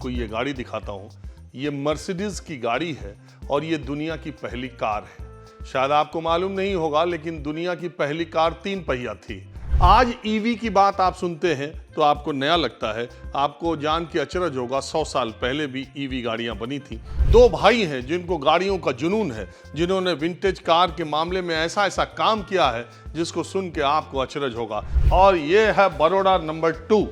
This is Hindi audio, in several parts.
आपको ये गाड़ी दिखाता हूँ। ये मर्सिडीज की गाड़ी है और ये दुनिया की पहली कार है। शायद आपको मालूम नहीं होगा, लेकिन दुनिया की पहली कार 3 पहिया थी। आज ईवी की बात आप सुनते हैं तो आपको नया लगता है, आपको जान के अचरज होगा 100 साल पहले भी ईवी गाड़ियां बनी थी। 2 भाई हैं जिनको गाड़ियों का जुनून है, जिन्होंने विंटेज कार के मामले में ऐसा ऐसा काम किया है जिसको सुन के आपको अचरज होगा। और ये है बड़ौदा नंबर 2,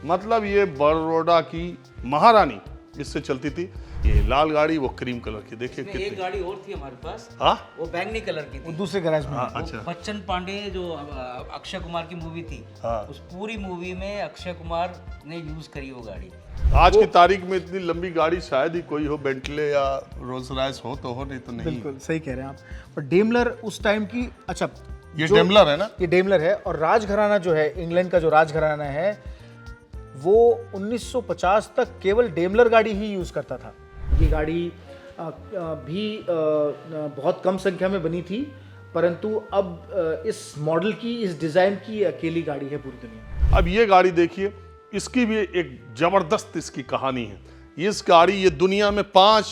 मतलब ये बड़ौदा की महारानी इससे चलती थी। ये लाल गाड़ी, वो क्रीम कलर की, देखिए कितनी। एक गाड़ी और थी हमारे पास, हाँ, वो बैंगनी कलर की थी, वो दूसरे गैराज में। अच्छा। बच्चन पांडे जो अक्षय कुमार की मूवी थी, हाँ। उस पूरी मूवी में अक्षय कुमार ने यूज करी वो गाड़ी। आज की तारीख में इतनी लंबी गाड़ी शायद ही कोई हो, बेंटले या रोल्स रॉयस हो तो हो, नहीं तो नहीं। बिल्कुल सही कह रहे हैं आप। पर डेमलर उस टाइम की, अच्छा ये डेमलर है ना? ये डेमलर है। और राजघराना जो है, इंग्लैंड का जो राजघराना है, वो 1950 तक केवल डेमलर गाड़ी ही यूज करता था। ये गाड़ी भी बहुत कम संख्या में बनी थी, परंतु अब इस मॉडल की, इस डिजाइन की अकेली गाड़ी है पूरी दुनिया में। अब ये गाड़ी देखिए, इसकी भी एक जबरदस्त इसकी कहानी है। इस गाड़ी, ये दुनिया में 5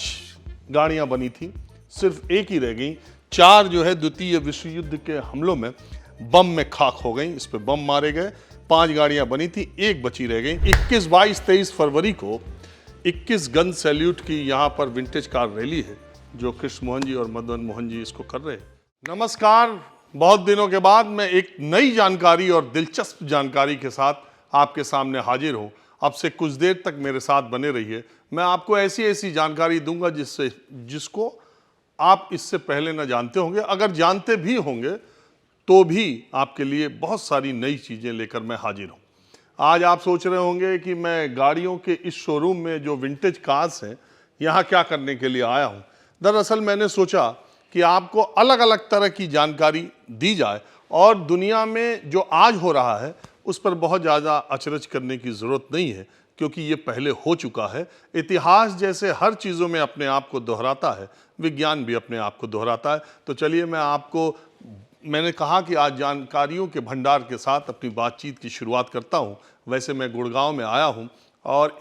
गाड़ियां बनी थी, सिर्फ एक ही रह गई। 4 जो है द्वितीय विश्व युद्ध के हमलों में बम में खाक हो गई, इस पे बम मारे गए। 5 गाड़ियां बनी थी, एक बची रह गई। 21, 22, 23 फरवरी को 21 गन सैल्यूट की यहाँ पर विंटेज कार रैली है, जो कृष्ण मोहन जी और मदन मोहन जी इसको कर रहे हैं। नमस्कार, बहुत दिनों के बाद मैं एक नई जानकारी और दिलचस्प जानकारी के साथ आपके सामने हाजिर हूँ। अब से कुछ देर तक मेरे साथ बने रहिए। मैं आपको ऐसी ऐसी जानकारी दूंगा जिसको आप इससे पहले न जानते होंगे। अगर जानते भी होंगे तो भी आपके लिए बहुत सारी नई चीज़ें लेकर मैं हाजिर हूँ। आज आप सोच रहे होंगे कि मैं गाड़ियों के इस शोरूम में जो विंटेज कार्स हैं, यहाँ क्या करने के लिए आया हूँ। दरअसल मैंने सोचा कि आपको अलग अलग तरह की जानकारी दी जाए और दुनिया में जो आज हो रहा है उस पर बहुत ज़्यादा अचरज करने की ज़रूरत नहीं है, क्योंकि ये पहले हो चुका है। इतिहास जैसे हर चीज़ों में अपने आप को दोहराता है, विज्ञान भी अपने आप को दोहराता है। तो चलिए, मैंने कहा कि आज जानकारियों के भंडार के साथ अपनी बातचीत की शुरुआत करता हूं। वैसे मैं गुड़गांव में आया हूं और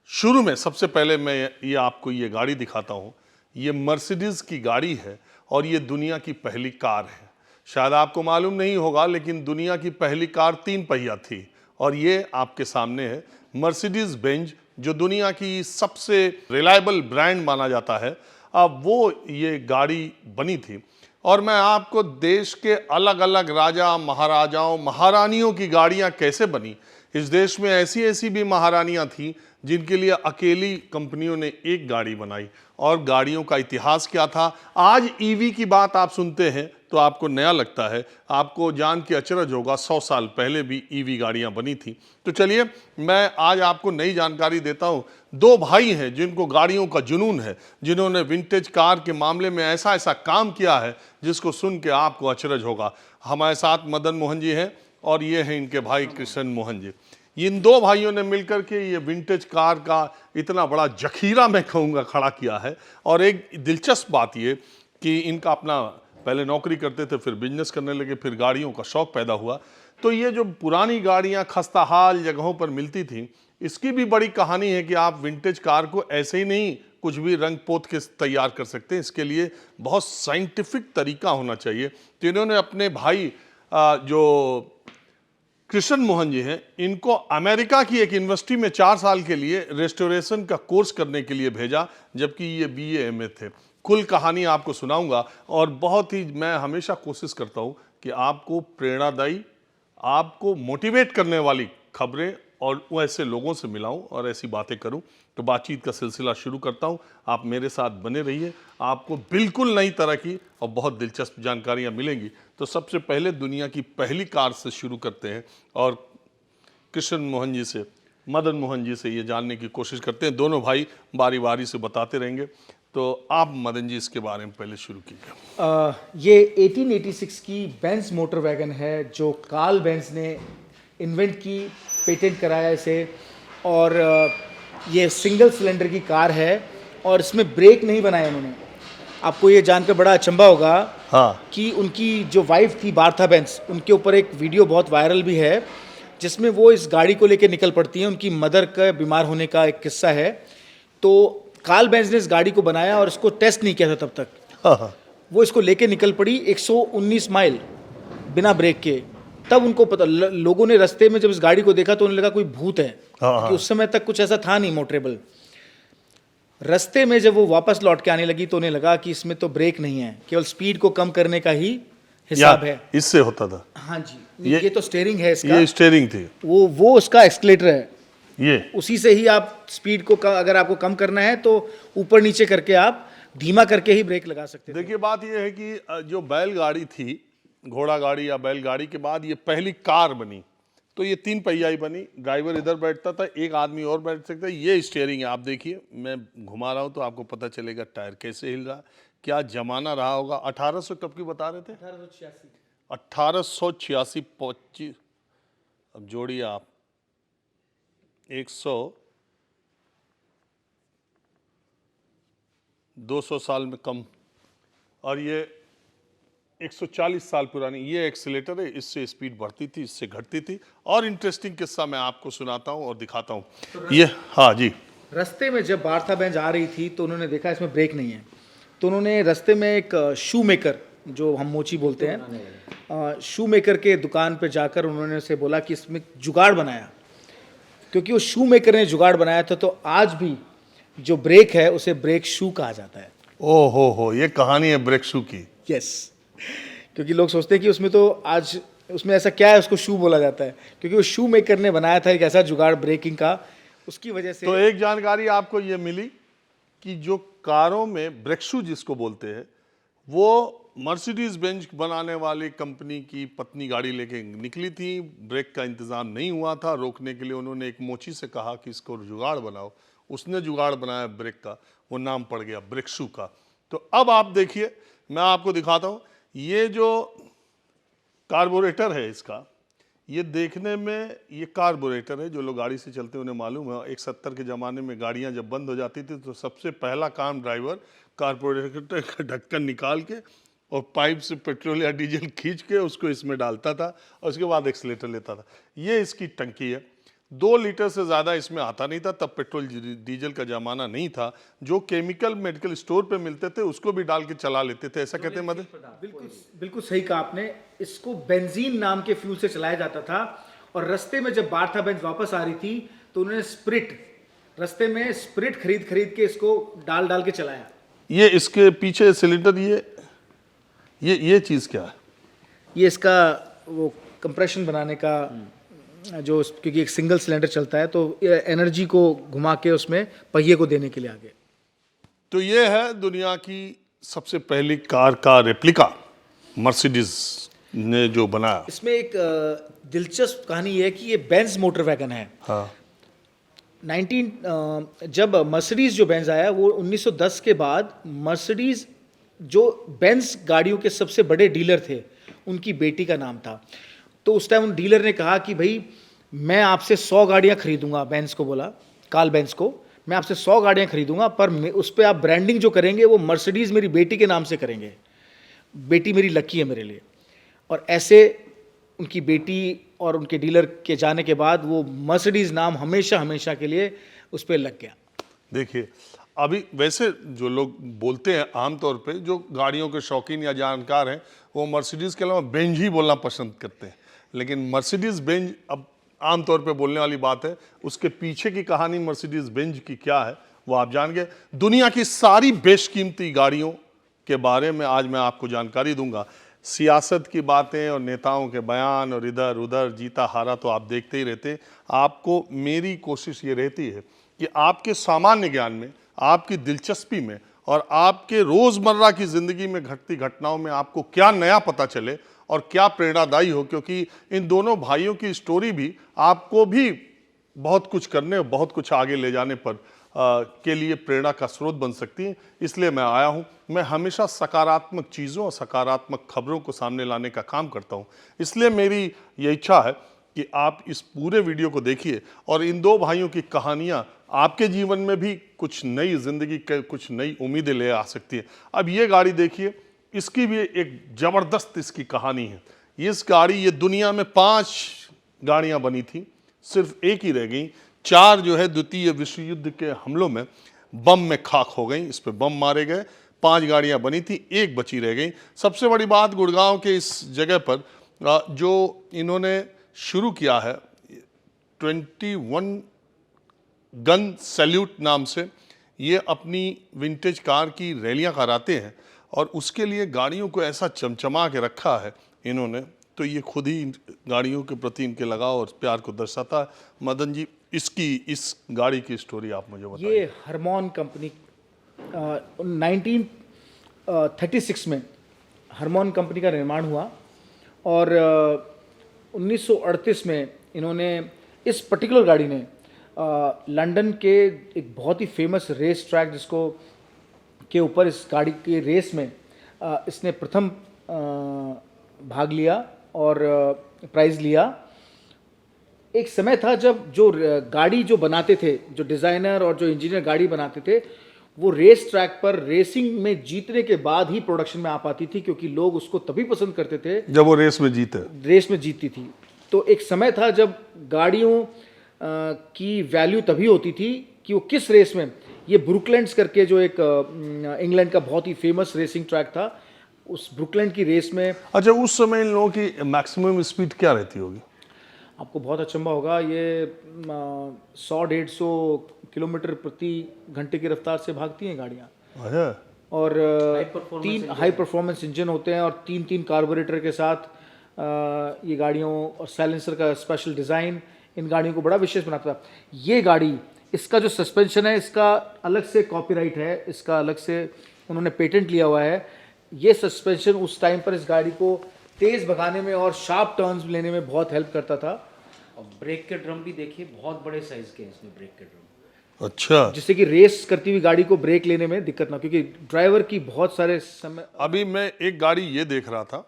शुरू में सबसे पहले मैं ये आपको ये गाड़ी दिखाता हूं। ये मर्सिडीज की गाड़ी है और ये दुनिया की पहली कार है। शायद आपको मालूम नहीं होगा, लेकिन दुनिया की पहली कार 3 पहिया थी और ये आपके सामने है मर्सिडीज बेंज, जो दुनिया की सबसे रिलायबल ब्रांड माना जाता है। अब वो ये गाड़ी बनी थी और मैं आपको देश के अलग अलग राजा, महाराजाओं, महारानियों की गाड़ियां कैसे बनी। इस देश में ऐसी ऐसी भी महारानियां थी जिनके लिए अकेली कंपनियों ने एक गाड़ी बनाई, और गाड़ियों का इतिहास क्या था। आज ईवी की बात आप सुनते हैं तो आपको नया लगता है, आपको जान के अचरज होगा 100 साल पहले भी ईवी गाड़ियां बनी थी। तो चलिए, मैं आज आपको नई जानकारी देता हूं। 2 भाई हैं जिनको गाड़ियों का जुनून है, जिन्होंने विंटेज कार के मामले में ऐसा ऐसा काम किया है जिसको सुन के आपको अचरज होगा। हमारे साथ मदन मोहन जी हैं और ये हैं इनके भाई कृष्ण मोहन जी। इन 2 भाइयों ने मिलकर के ये विंटेज कार का इतना बड़ा जखीरा, मैं कहूँगा, खड़ा किया है। और एक दिलचस्प बात ये कि इनका अपना, पहले नौकरी करते थे, फिर बिजनेस करने लगे, फिर गाड़ियों का शौक पैदा हुआ। तो ये जो पुरानी गाड़ियाँ खस्ताहाल जगहों पर मिलती थी, इसकी भी बड़ी कहानी है कि आप विंटेज कार को ऐसे ही नहीं कुछ भी रंग पोत के तैयार कर सकते हैं। इसके लिए बहुत साइंटिफिक तरीका होना चाहिए। तो इन्होंने अपने भाई जो कृष्ण मोहन जी हैं, इनको अमेरिका की एक यूनिवर्सिटी में 4 साल के लिए रेस्टोरेशन का कोर्स करने के लिए भेजा, जबकि ये BA MA थे। कुल कहानी आपको सुनाऊंगा और बहुत ही, मैं हमेशा कोशिश करता हूं कि आपको प्रेरणादायी, आपको मोटिवेट करने वाली खबरें और ऐसे लोगों से मिलाऊं और ऐसी बातें करूं। तो बातचीत का सिलसिला शुरू करता हूं। आप मेरे साथ बने रहिए, आपको बिल्कुल नई तरह की और बहुत दिलचस्प जानकारियां मिलेंगी। तो सबसे पहले दुनिया की पहली कार से शुरू करते हैं और कृष्ण मोहन जी से, मदन मोहन जी से ये जानने की कोशिश करते हैं। दोनों भाई बारी बारी से बताते रहेंगे। तो आप मदन जी इसके बारे में पहले शुरू कीजिए। ये 1886 की बेंज मोटर वैगन है, जो कार्ल बेंज ने इन्वेंट की, पेटेंट कराया इसे। और ये सिंगल सिलेंडर की कार है और इसमें ब्रेक नहीं बनाए उन्होंने। आपको ये जानकर बड़ा अचंभा होगा कि उनकी जो वाइफ थी बार्था बेंज, उनके ऊपर एक वीडियो बहुत वायरल भी है जिसमें वो इस गाड़ी को लेकर निकल पड़ती हैं। उनकी मदर का बीमार होने का एक किस्सा है। तो कार्ल बेंज ने इस गाड़ी को बनाया और इसको टेस्ट नहीं किया था तब तक। हाँ हाँ। वो इसको लेके निकल पड़ी 119 माइल बिना ब्रेक के। तब उनको पता, लोगों ने रास्ते में जब इस गाड़ी को देखा तो उन्हें लगा कोई भूत है, क्योंकि उस समय तक कुछ ऐसा था नहीं मोटरेबल। रास्ते में जब वो वापस लौट के आने लगी तो उन्हें लगा कि इसमें तो ब्रेक नहीं है, केवल स्पीड को कम करने का ही हिसाब है। इससे होता था। हाँ जी, ये तो स्टीयरिंग है इसका, ये स्टीयरिंग थी, वो उसका एक्सलेटर है। ये उसी से ही आप स्पीड को अगर आपको कम करना है तो ऊपर नीचे करके आप धीमा करके ही ब्रेक लगा सकते हैं। देखिए बात यह है कि जो बैलगाड़ी थी, घोड़ा गाड़ी या बैलगाड़ी के बाद ये पहली कार बनी, तो ये 3 पहिया ही बनी। ड्राइवर इधर बैठता था, एक आदमी और बैठ सकता है। ये स्टीयरिंग है, आप देखिए मैं घुमा रहा हूँ तो आपको पता चलेगा टायर कैसे हिल रहा है। क्या जमाना रहा होगा। 1800 कब की बता रहे थे? 1886। 25, अब जोड़िए आप, 200 साल में कम, और ये 140 साल पुरानी। ये एक्सीलेटर है, इससे स्पीड बढ़ती थी, इससे घटती थी। और इंटरेस्टिंग किस्सा मैं आपको सुनाता हूँ और दिखाता हूँ। ये हाँ जी, रास्ते में जब मार्था बेंज आ रही थी तो उन्होंने देखा इसमें ब्रेक नहीं है, तो उन्होंने रास्ते में एक शू मेकर, जो हम मोची बोलते हैं, शू मेकर के दुकान पे जाकर उन्होंने उसे बोला कि इसमें जुगाड़ बनाया। क्योंकि वो शू मेकर ने जुगाड़ बनाया था, तो आज भी जो ब्रेक है उसे ब्रेक शू कहा जाता है। ओ हो, ये कहानी है ब्रेक शू की। यस, क्योंकि लोग सोचते हैं कि उसमें तो आज उसमें ऐसा क्या है उसको शू बोला जाता है, क्योंकि वो शू मेकर ने बनाया था एक ऐसा जुगाड़ ब्रेकिंग का, उसकी वजह से। तो एक जानकारी आपको ये मिली कि जो कारों में ब्रेक शू जिसको बोलते हैं, वो मर्सिडीज बेंज बनाने वाली कंपनी की पत्नी गाड़ी लेके निकली थी। ब्रेक का इंतजाम नहीं हुआ था, रोकने के लिए उन्होंने एक मोची से कहा कि इसको जुगाड़ बनाओ। उसने जुगाड़ बनाया ब्रेक का, वो नाम पड़ गया ब्रेक शू का। तो अब आप देखिए, मैं आपको दिखाता हूँ। ये जो कार्बोरेटर है इसका, ये देखने में ये कार्बोरेटर है। जो लोग गाड़ी से चलते हैं उन्हें मालूम है, 71 के ज़माने में गाड़ियाँ जब बंद हो जाती थी तो सबसे पहला काम ड्राइवर कार्बोरेटर का ढक्कन निकाल के और पाइप से पेट्रोल या डीजल खींच के उसको इसमें डालता था और उसके बाद एक्सीलेटर लेता था। ये इसकी टंकी है। 2 लीटर से ज़्यादा इसमें आता नहीं था, तब पेट्रोल डीजल का ज़माना नहीं था। जो केमिकल मेडिकल स्टोर पे मिलते थे उसको भी डाल के चला लेते थे, ऐसा कहते हैं मदर। बिल्कुल बिल्कुल सही कहा आपने। इसको बेंजीन नाम के फ्यूल से चलाया जाता था। और रास्ते में जब मार्था बेंज वापस आ रही थी तो उन्होंने रास्ते में स्प्रिट खरीद के इसको डाल के चलाया। ये इसके पीछे सिलेंडर, ये चीज़ क्या है? ये इसका वो कंप्रेशन बनाने का, जो क्योंकि एक सिंगल सिलेंडर चलता है तो एनर्जी को घुमा के उसमें पहिए को देने के लिए आगे। तो ये है दुनिया की सबसे पहली कार का रेप्लिका मर्सिडीज ने जो बनाया। इसमें एक दिलचस्प कहानी है कि ये बेंज मोटर वैगन है। हाँ, जब मर्सिडीज जो बेंज आया वो 1910 के बाद, मर्सिडीज जो बेंज गाड़ियों के सबसे बड़े डीलर थे उनकी बेटी का नाम था। तो उस टाइम उन डीलर ने कहा कि भाई मैं आपसे 100 गाड़ियाँ खरीदूंगा, बेंज को बोला, कार्ल बेंज को, मैं आपसे 100 गाड़ियाँ खरीदूंगा, पर उस पर आप ब्रांडिंग जो करेंगे वो मर्सिडीज़ मेरी बेटी के नाम से करेंगे, बेटी मेरी लकी है मेरे लिए। और ऐसे उनकी बेटी और उनके डीलर के जाने के बाद वो मर्सिडीज़ नाम हमेशा के लिए उस पर लग गया। देखिए अभी वैसे जो लोग बोलते हैं आमतौर पे, जो गाड़ियों के शौकीन या जानकार हैं, वो मर्सिडीज़ के अलावा बेंज ही बोलना पसंद करते हैं। लेकिन मर्सिडीज़ बेंज अब आमतौर पे बोलने वाली बात है। उसके पीछे की कहानी मर्सिडीज़ बेंज की क्या है वो आप जान गए। दुनिया की सारी बेशकीमती गाड़ियों के बारे में आज मैं आपको जानकारी दूंगा। सियासत की बातें और नेताओं के बयान और इधर उधर जीता हारा तो आप देखते ही रहते हैं। आपको मेरी कोशिश ये रहती है कि आपके सामान्य ज्ञान में, आपकी दिलचस्पी में और आपके रोज़मर्रा की ज़िंदगी में घटती घटनाओं में आपको क्या नया पता चले और क्या प्रेरणादायी हो, क्योंकि इन दोनों भाइयों की स्टोरी भी आपको भी बहुत कुछ करने और बहुत कुछ आगे ले जाने पर के लिए प्रेरणा का स्रोत बन सकती है। इसलिए मैं आया हूँ। मैं हमेशा सकारात्मक चीज़ों और सकारात्मक खबरों को सामने लाने का काम करता हूँ। इसलिए मेरी ये इच्छा है कि आप इस पूरे वीडियो को देखिए और इन दो भाइयों की कहानियाँ आपके जीवन में भी कुछ नई जिंदगी के कुछ नई उम्मीदें ले आ सकती है। अब ये गाड़ी देखिए, इसकी भी एक ज़बरदस्त इसकी कहानी है। इस गाड़ी, ये दुनिया में 5 गाड़ियां बनी थी, सिर्फ एक ही रह गई। 4 जो है द्वितीय विश्व युद्ध के हमलों में बम में खाक हो गई, इस पे बम मारे गए। 5 गाड़ियां बनी थी, एक बची रह गई। सबसे बड़ी बात, गुड़गांव के इस जगह पर जो इन्होंने शुरू किया है 21 गन सैल्यूट नाम से, ये अपनी विंटेज कार की रैलियां कराते हैं और उसके लिए गाड़ियों को ऐसा चमचमा के रखा है इन्होंने, तो ये खुद ही गाड़ियों के प्रति इनके लगाव और प्यार को दर्शाता है। मदन जी, इस गाड़ी की स्टोरी आप मुझे बताइए। ये हरमोन कंपनी 1936 में हरमोन कंपनी का निर्माण हुआ और 1938 में इन्होंने इस पर्टिकुलर गाड़ी ने लंदन के एक बहुत ही फेमस रेस ट्रैक जिसको के ऊपर इस गाड़ी के रेस में इसने प्रथम भाग लिया और प्राइज़ लिया। एक समय था जब जो गाड़ी जो बनाते थे, जो डिज़ाइनर और जो इंजीनियर गाड़ी बनाते थे, वो रेस ट्रैक पर रेसिंग में जीतने के बाद ही प्रोडक्शन में आ पाती थी, क्योंकि लोग उसको तभी पसंद करते थे जब वो रेस में जीतती थी। तो एक समय था जब गाड़ियों की वैल्यू तभी होती थी कि वो किस रेस में, ये ब्रुकलैंड्स करके जो एक इंग्लैंड का बहुत ही फेमस रेसिंग ट्रैक था, उस ब्रुकलैंड की रेस में। अच्छा, उस समय इन लोगों की मैक्सिमम स्पीड क्या रहती होगी? आपको बहुत अचंभा होगा, ये 100-150 किलोमीटर प्रति घंटे की रफ्तार से भागती हैं गाड़ियाँ। और 3 हाई परफॉर्मेंस इंजन होते हैं और 3 कार्बोरेटर के साथ ये गाड़ियों और साइलेंसर का स्पेशल डिज़ाइन इन गाड़ियों को बड़ा विशेष बनाता था। ये गाड़ी, इसका जो सस्पेंशन है, इसका अलग से कॉपीराइट है, इसका अलग से उन्होंने पेटेंट लिया हुआ है। ये सस्पेंशन उस टाइम पर इस गाड़ी को तेज़ भगाने में और शार्प टर्न्स लेने में बहुत हेल्प करता था। और ब्रेक के ड्रम भी देखिए, बहुत बड़े साइज के हैं इसमें ब्रेक के ड्रम। अच्छा, जिससे कि रेस करती हुई गाड़ी को ब्रेक लेने में दिक्कत ना, क्योंकि ड्राइवर की बहुत सारे समय। अभी मैं एक गाड़ी ये देख रहा था,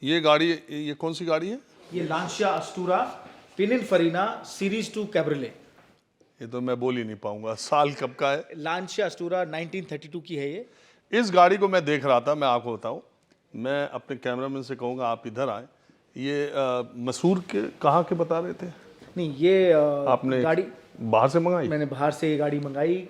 ये गाड़ी, ये कौन सी गाड़ी है? ये लांसिया अस्टूरा पिनिनफरीना सीरीज 2 कैब्रिले। ये तो मैं बोल ही नहीं पाऊंगा, साल कब का है? लांसिया अस्टूरा 1932 की है ये। इस गाड़ी को मैं देख रहा था, मैं आपको बताऊं, मैं अपने कैमरामैन से कहूंगा आप इधर आए। ये मसूर के कहाँ के बता रहे थे? नहीं, ये आपने गाड़ी बाहर से मंगाई? मैंने बाहर से ये गाड़ी मंगाई।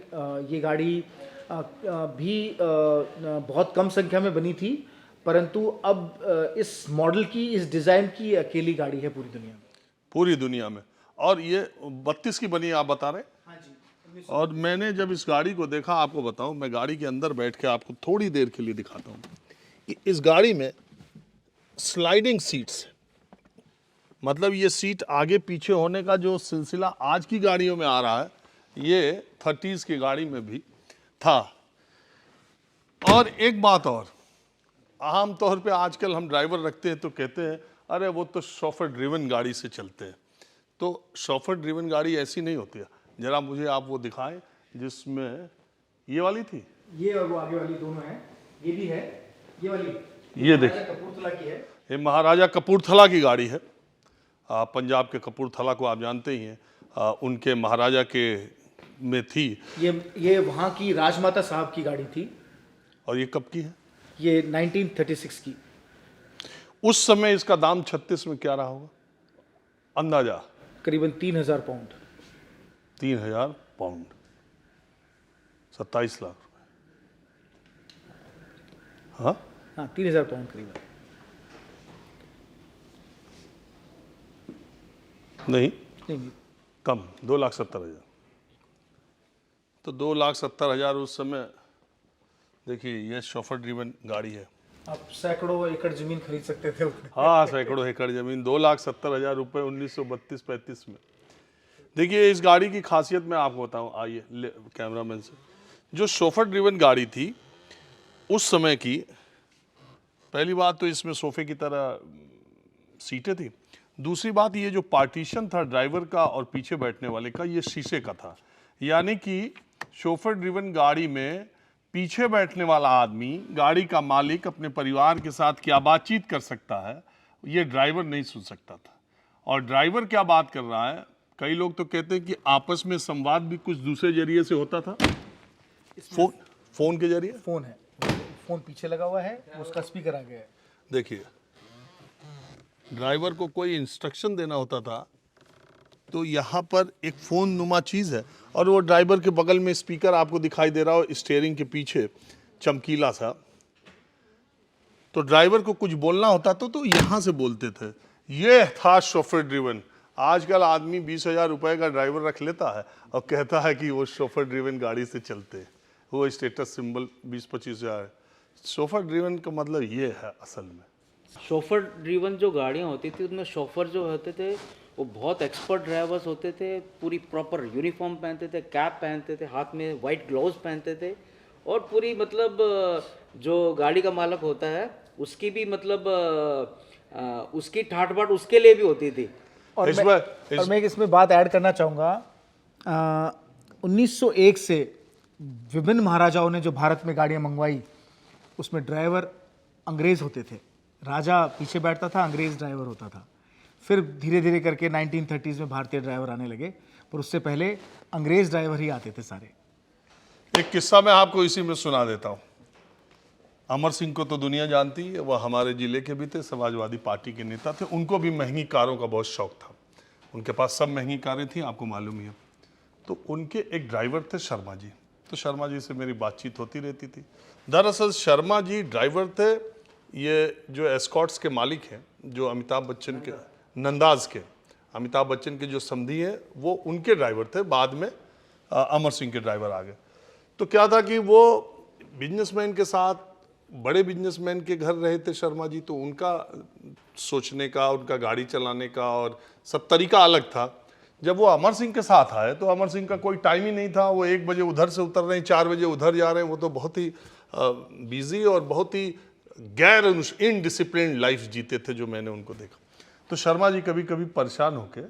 ये गाड़ी भी बहुत कम संख्या में बनी थी, परंतु अब इस मॉडल की, इस डिज़ाइन की अकेली गाड़ी है पूरी दुनिया में। पूरी दुनिया में। और ये 32 की बनी है आप बता रहे? हाँ जी। और मैंने जब इस गाड़ी को देखा, आपको बताऊं, मैं गाड़ी के अंदर बैठ के आपको थोड़ी देर के लिए दिखाता हूं कि इस गाड़ी में स्लाइडिंग सीट्स, मतलब ये सीट आगे पीछे होने का जो सिलसिला आज की गाड़ियों में आ रहा है, ये 30s की गाड़ी में भी था। और एक बात और, आम तौर पे आजकल हम ड्राइवर रखते हैं तो कहते हैं अरे वो तो शॉफर ड्रिवन गाड़ी से चलते हैं। तो शॉफर ड्रिवन गाड़ी ऐसी नहीं होती है। जरा मुझे आप वो दिखाएं जिसमें ये वाली थी। ये और वो आगे वाली दोनों हैं, ये भी है, ये वाली, ये देखिए, कपूरथला की है। ये महाराजा कपूरथला की गाड़ी है। पंजाब के कपूरथला को आप जानते ही हैं, उनके महाराजा के में थी। ये वहाँ की राजमाता साहब की गाड़ी थी। और ये कब की है? ये 1936 की। उस समय इसका दाम 36 में क्या रहा होगा अंदाजा? करीबन 3000 पाउंड। 3000 पाउंड, 27 लाख रुपए। हाँ हाँ, 3000 पाउंड करीबन। नहीं, नहीं, कम, 2,70,000। तो 2,70,000 उस समय, देखिए ये शॉफर ड्रिवन गाड़ी है। आप सैकड़ों एकड़ जमीन खरीद सकते थे। हाँ, सैकड़ों एकड़ जमीन, 2,70,000 रुपए 1932-35 में। देखिए इस गाड़ी की खासियत मैं आपको बताऊं, आइए कैमरामैन से। जो शॉफर ड्रिवन गाड़ी थी उस समय की, पहली बात तो इसमें सोफे की तरह सीटें थी। दूसरी बात, ये जो पार्टीशन था ड्राइवर का और पीछे बैठने वाले का, ये शीशे का था। यानी कि शॉफर ड्रिवन गाड़ी में पीछे बैठने वाला आदमी, गाड़ी का मालिक, अपने परिवार के साथ क्या बातचीत कर सकता है, ये ड्राइवर नहीं सुन सकता था। और ड्राइवर क्या बात कर रहा है, कई लोग तो कहते हैं कि आपस में संवाद भी कुछ दूसरे जरिए से होता था। फोन के जरिए। फोन है, फोन पीछे लगा हुआ है, उसका स्पीकर आ गया है। देखिए, ड्राइवर को कोई इंस्ट्रक्शन देना होता था तो यहाँ पर एक फ़ोन नुमा चीज़ है और वो ड्राइवर के बगल में स्पीकर आपको दिखाई दे रहा हो, स्टीयरिंग के पीछे चमकीला सा। तो ड्राइवर को कुछ बोलना होता तो यहाँ से बोलते थे। ये था शोफर ड्रिवन। आजकल आदमी 20,000 रुपए का ड्राइवर रख लेता है और कहता है कि वो शोफर ड्रिवन गाड़ी से चलते हैं, वो स्टेटस सिंबल 20-25 हज़ार। शोफर ड्रिवन का मतलब ये है असल में। शोफर ड्रिवन जो गाड़ियाँ होती थी उसमें शोफर जो होते थे वो बहुत एक्सपर्ट ड्राइवर्स होते थे, पूरी प्रॉपर यूनिफॉर्म पहनते थे, कैप पहनते थे, हाथ में वाइट ग्लोव्स पहनते थे और पूरी मतलब जो गाड़ी का मालक होता है उसकी भी मतलब उसकी ठाट बाट उसके लिए भी होती थी। और मैं इसमें बात ऐड करना चाहूँगा। 1901 से विभिन्न महाराजाओं ने जो भारत में गाड़ियाँ मंगवाई उसमें ड्राइवर अंग्रेज़ होते थे। राजा पीछे बैठता था, अंग्रेज़ ड्राइवर होता था। फिर धीरे धीरे करके 1930s में भारतीय ड्राइवर आने लगे, पर उससे पहले अंग्रेज़ ड्राइवर ही आते थे सारे। एक किस्सा मैं आपको इसी में सुना देता हूँ। अमर सिंह को तो दुनिया जानती है, वह हमारे ज़िले के भी थे, समाजवादी पार्टी के नेता थे। उनको भी महंगी कारों का बहुत शौक था, उनके पास सब महंगी कारें थी, आपको मालूम ही है। तो उनके एक ड्राइवर थे शर्मा जी, तो शर्मा जी से मेरी बातचीत होती रहती थी। दरअसल शर्मा जी ड्राइवर थे, ये जो एस्कॉर्ट्स के मालिक हैं, जो अमिताभ बच्चन के नंदाज के अमिताभ बच्चन के जो समधी हैं, वो उनके ड्राइवर थे। बाद में अमर सिंह के ड्राइवर आ गए। तो क्या था कि वो बिजनेसमैन के साथ, बड़े बिजनेसमैन के घर रहे थे शर्मा जी, तो उनका सोचने का, उनका गाड़ी चलाने का और सब तरीका अलग था। जब वो अमर सिंह के साथ आए तो अमर सिंह का कोई टाइम ही नहीं था। वो 1 बजे उधर से उतर रहे हैं, 4 बजे उधर जा रहे हैं। वो तो बहुत ही बिजी और बहुत ही गैर इनडिसिप्लिन लाइफ जीते थे, जो मैंने उनको देखा। तो शर्मा जी कभी कभी परेशान होके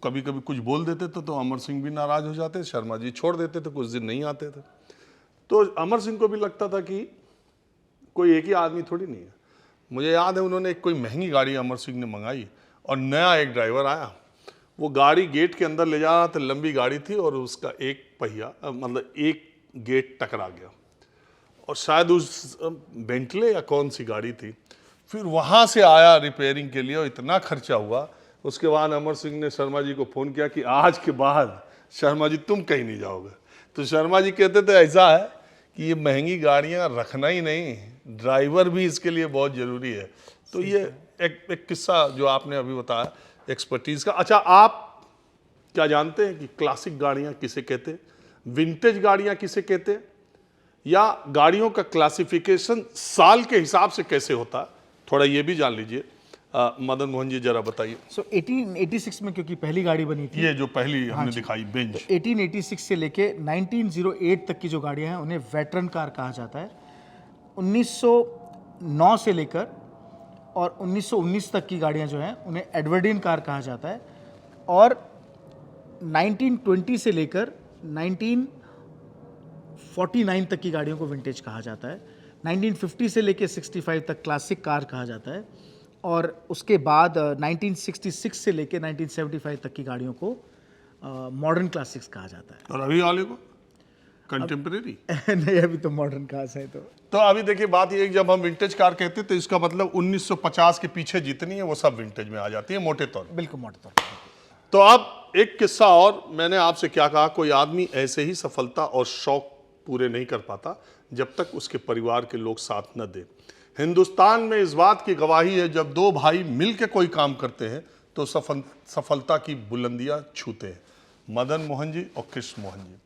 कभी कभी कुछ बोल देते थे, तो अमर सिंह भी नाराज हो जाते, शर्मा जी छोड़ देते थे, कुछ दिन नहीं आते थे। तो अमर सिंह को भी लगता था कि कोई एक ही आदमी थोड़ी नहीं है। मुझे याद है उन्होंने एक कोई महंगी गाड़ी अमर सिंह ने मंगाई और नया एक ड्राइवर आया, वो गाड़ी गेट के अंदर ले जा रहा था, लंबी गाड़ी थी और उसका एक पहिया मतलब एक गेट टकरा गया और शायद उस बेंटले या कौन सी गाड़ी थी। फिर वहाँ से आया रिपेयरिंग के लिए और इतना खर्चा हुआ। उसके बाद अमर सिंह ने शर्मा जी को फ़ोन किया कि आज के बाद शर्मा जी तुम कहीं नहीं जाओगे। तो शर्मा जी कहते थे ऐसा है कि ये महंगी गाड़ियाँ रखना ही नहीं, ड्राइवर भी इसके लिए बहुत ज़रूरी है। तो ये एक किस्सा जो आपने अभी बताया एक्सपर्टीज़ का। अच्छा, आप क्या जानते हैं कि क्लासिक गाड़ियाँ किसे कहते हैं, विंटेज गाड़ियाँ किसे कहते हैं, या गाड़ियों का क्लासिफिकेशन साल के हिसाब से कैसे होता है, थोड़ा ये भी जान लीजिए। मदन मोहन जी जरा बताइए। 1886 में क्योंकि पहली गाड़ी बनी थी, ये जो पहली हमने दिखाई बेंज, तो 1886 से लेके 1908 तक की जो गाड़ियां हैं उन्हें वेटरन कार कहा जाता है। 1909 से लेकर और 1919 तक की गाड़ियां जो हैं उन्हें एडवर्डीन कार कहा जाता है। और 1920 से लेकर 1949 तक की गाड़ियों को विंटेज कहा जाता है। 1950 से लेकर 65 तक क्लासिक कार कहा जाता है और उसके बाद 1966 से लेकर 1975 तक की गाड़ियों को मॉडर्न क्लासिक्स कहा जाता है। और अभी वाले को कंटेम्परेरी नहीं, अभी तो मॉडर्न कार्स है। तो अभी देखिए बात ये है कि जब हम विंटेज कार कहते हैं तो इसका मतलब 1950 के पीछे जितनी है वो सब विंटेज में आ जाती है, मोटे तौर पर। बिल्कुल मोटे तौर पर। तो अब एक किस्सा और, मैंने आपसे क्या कहा, कोई आदमी ऐसे ही सफलता और शौक पूरे नहीं कर पाता जब तक उसके परिवार के लोग साथ न दे। हिंदुस्तान में इस बात की गवाही है, जब दो भाई मिलकर कोई काम करते हैं तो सफलता की बुलंदियां छूते हैं। मदन मोहन जी और कृष्ण मोहन जी,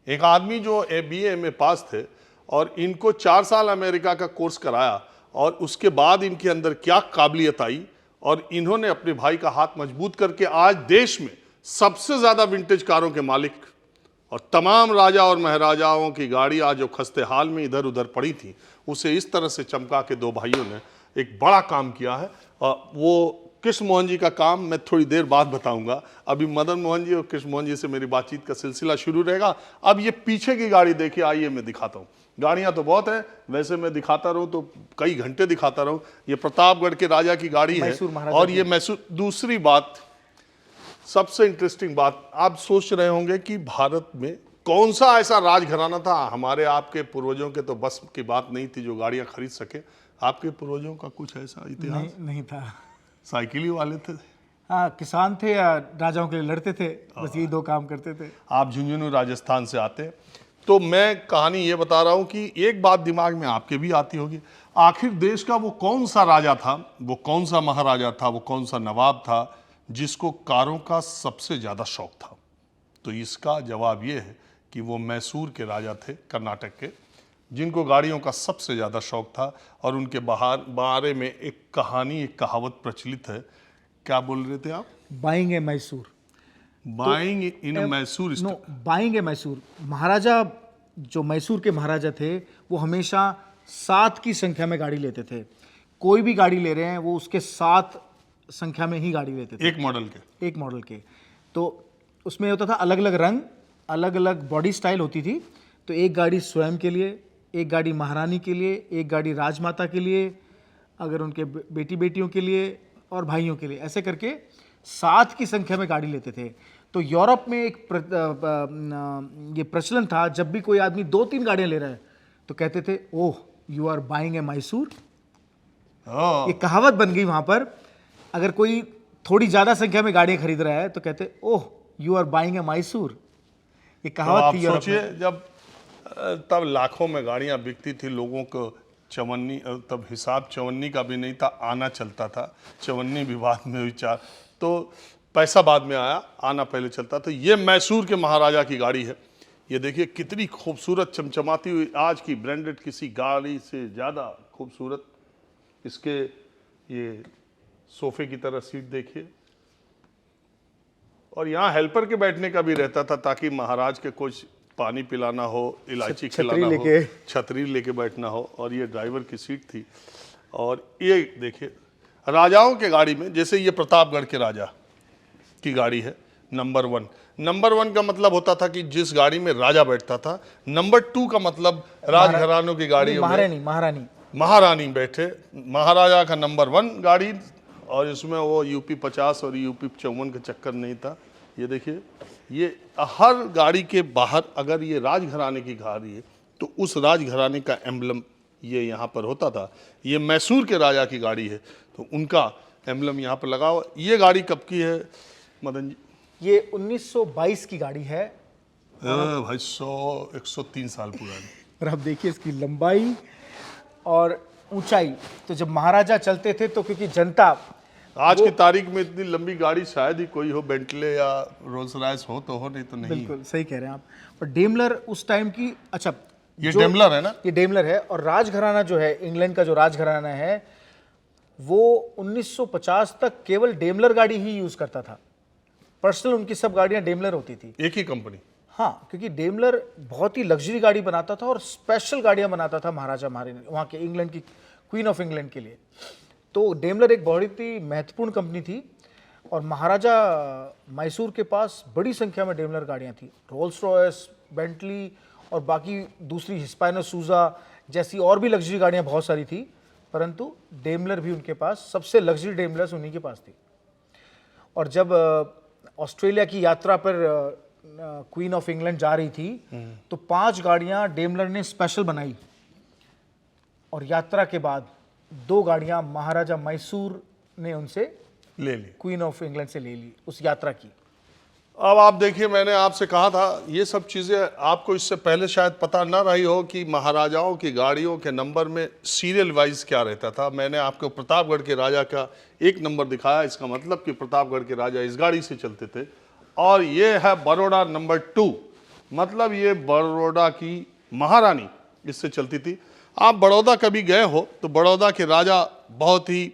एक आदमी जो BA में पास थे और इनको 4 साल अमेरिका का कोर्स कराया और उसके बाद इनके अंदर क्या काबिलियत आई और इन्होंने अपने भाई का हाथ मजबूत करके आज देश में सबसे ज़्यादा विंटेज कारों के मालिक और तमाम राजा और महाराजाओं की गाड़ी आज जो खस्ते हाल में इधर उधर पड़ी थी उसे इस तरह से चमका के दो भाइयों ने एक बड़ा काम किया है। वो कृष्ण मोहन जी का काम मैं थोड़ी देर बाद बताऊंगा। अभी मदन मोहन जी और कृष्ण मोहन जी से मेरी बातचीत का सिलसिला शुरू रहेगा। अब ये पीछे की गाड़ी देखिए, आइए मैं दिखाता हूँ। गाड़ियाँ तो बहुत हैं, वैसे मैं दिखाता रहूँ तो कई घंटे दिखाता रहूँ। ये प्रतापगढ़ के राजा की गाड़ी है और ये मैसूर। दूसरी बात, सबसे इंटरेस्टिंग बात, आप सोच रहे होंगे कि भारत में कौन सा ऐसा राजघराना था, हमारे आपके पूर्वजों के तो बस की बात नहीं थी जो गाड़ियां खरीद सके। आपके पूर्वजों का कुछ ऐसा इतिहास नहीं था। साइकिल ही वाले थे। हाँ, किसान थे या राजाओं के लिए लड़ते थे, बस यही दो काम करते थे। आप झुंझुनू राजस्थान से आते हैं, तो मैं कहानी ये बता रहा हूँ कि एक बात दिमाग में आपके भी आती होगी, आखिर देश का वो कौन सा राजा था, वो कौन सा महाराजा था, वो कौन सा नवाब था जिसको कारों का सबसे ज़्यादा शौक था। तो इसका जवाब ये है कि वो मैसूर के राजा थे, कर्नाटक के, जिनको गाड़ियों का सबसे ज़्यादा शौक था। और उनके बारे में एक कहानी, एक कहावत प्रचलित है। क्या बोल रहे थे आप? Buying a Mysore. Buying in Mysore. No, buying a Mysore. महाराजा, जो मैसूर के महाराजा थे, वो हमेशा 7 की संख्या में गाड़ी लेते थे। कोई भी गाड़ी ले रहे हैं वो उसके 7 संख्या में ही गाड़ी लेते थे, एक मॉडल के। तो उसमें होता था अलग अलग रंग, अलग अलग बॉडी स्टाइल होती थी। तो एक गाड़ी स्वयं के लिए, एक गाड़ी महारानी के लिए, एक गाड़ी राजमाता के लिए, अगर उनके बेटी बेटियों के लिए और भाइयों के लिए, ऐसे करके 7 की संख्या में गाड़ी लेते थे। तो यूरोप में एक ये प्रचलन था, जब भी कोई आदमी 2-3 गाड़ियां ले रहा है तो कहते थे, oh you are buying a Mysore. ये कहावत बन गई वहां पर। अगर कोई थोड़ी ज्यादा संख्या में गाड़ियां खरीद रहा है तो कहते, oh you are buying a Mysore. ये तो कहावत आप थी यूरोप सोचिए, में। जब तब लाखों में गाड़ियां बिकती थी, लोगों को चवन्नी, तब हिसाब चवन्नी का भी नहीं था, आना चलता था। चवन्नी भी बाद में विचार, तो पैसा बाद में आया, आना पहले चलता था। ये मैसूर के महाराजा की गाड़ी है। ये देखिए कितनी खूबसूरत चमचमाती हुई, आज की ब्रांडेड किसी गाड़ी से ज़्यादा खूबसूरत। इसके ये सोफे की तरह सीट देखिए, और यहाँ हेल्पर के बैठने का भी रहता था, ताकि महाराज के कुछ पानी पिलाना हो, इलायची खिलाना हो, छतरी लेके बैठना हो। और ये ड्राइवर की सीट थी। और ये देखिए राजाओं के गाड़ी में, जैसे ये प्रतापगढ़ के राजा की गाड़ी है, नंबर 1। नंबर 1 का मतलब होता था कि जिस गाड़ी में राजा बैठता था। नंबर 2 का मतलब राजघरानों की गाड़ियों में महारानी बैठे, महाराजा का नंबर 1 गाड़ी। और इसमें वो यूपी 50 और यूपी 54 का चक्कर नहीं था। ये देखिए, ये हर गाड़ी के बाहर अगर ये राजघराने की गाड़ी है तो उस राजघराने का एम्बलम ये यहाँ पर होता था। ये मैसूर के राजा की गाड़ी है तो उनका एम्बलम यहाँ पर लगा हुआ। ये गाड़ी कब की है मदन जी? ये 1922 की गाड़ी है। भाई 103 साल पुरानी। और अब देखिए इसकी लंबाई और ऊंचाई। तो जब महाराजा चलते थे तो क्योंकि जनता, आज की तारीख में इतनी लंबी गाड़ी शायद ही कोई हो, बेंटले या रोल्स रॉयस हो तो हो, नहीं तो नहीं। बिल्कुल सही कह रहे हैं आप। और डेमलर उस टाइम की, अच्छा ये डेमलर है ना? ये डेमलर है। और राजघराना जो है, इंग्लैंड का जो राजघराना है, वो 1950 तक केवल डेमलर गाड़ी ही यूज करता था। पर्सनल उनकी सब गाड़ियां डेमलर होती थी, एक ही कंपनी। हाँ, क्योंकि डेमलर बहुत ही लग्जरी गाड़ी बनाता था और स्पेशल गाड़ियां बनाता था महाराजा महारानी, वहाँ के इंग्लैंड की क्वीन ऑफ इंग्लैंड के लिए। तो डेमलर एक बहुत ही महत्वपूर्ण कंपनी थी। और महाराजा मैसूर के पास बड़ी संख्या में डेमलर गाड़ियां थी। रोल्स रॉयस, बेंटली और बाकी दूसरी हिस्पैनो सूजा जैसी और भी लग्जरी गाड़ियां बहुत सारी थी, परंतु डेमलर भी उनके पास, सबसे लग्जरी डेमलर्स उन्हीं के पास थी। और जब ऑस्ट्रेलिया की यात्रा पर क्वीन ऑफ इंग्लैंड जा रही थी तो 5 गाड़ियां डेमलर ने स्पेशल बनाई। और यात्रा के बाद 2 गाड़ियां महाराजा मैसूर ने उनसे ले ली, क्वीन ऑफ इंग्लैंड से ले ली उस यात्रा की। अब आप देखिए, मैंने आपसे कहा था ये सब चीज़ें आपको इससे पहले शायद पता ना रही हो कि महाराजाओं की गाड़ियों के नंबर में सीरियल वाइज क्या रहता था। मैंने आपको प्रतापगढ़ के राजा का एक नंबर दिखाया, इसका मतलब कि प्रतापगढ़ के राजा इस गाड़ी से चलते थे। और ये है बड़ौदा नंबर 2, मतलब ये बड़ौदा की महारानी इससे चलती थी। आप बड़ौदा कभी गए हो तो बड़ौदा के राजा बहुत ही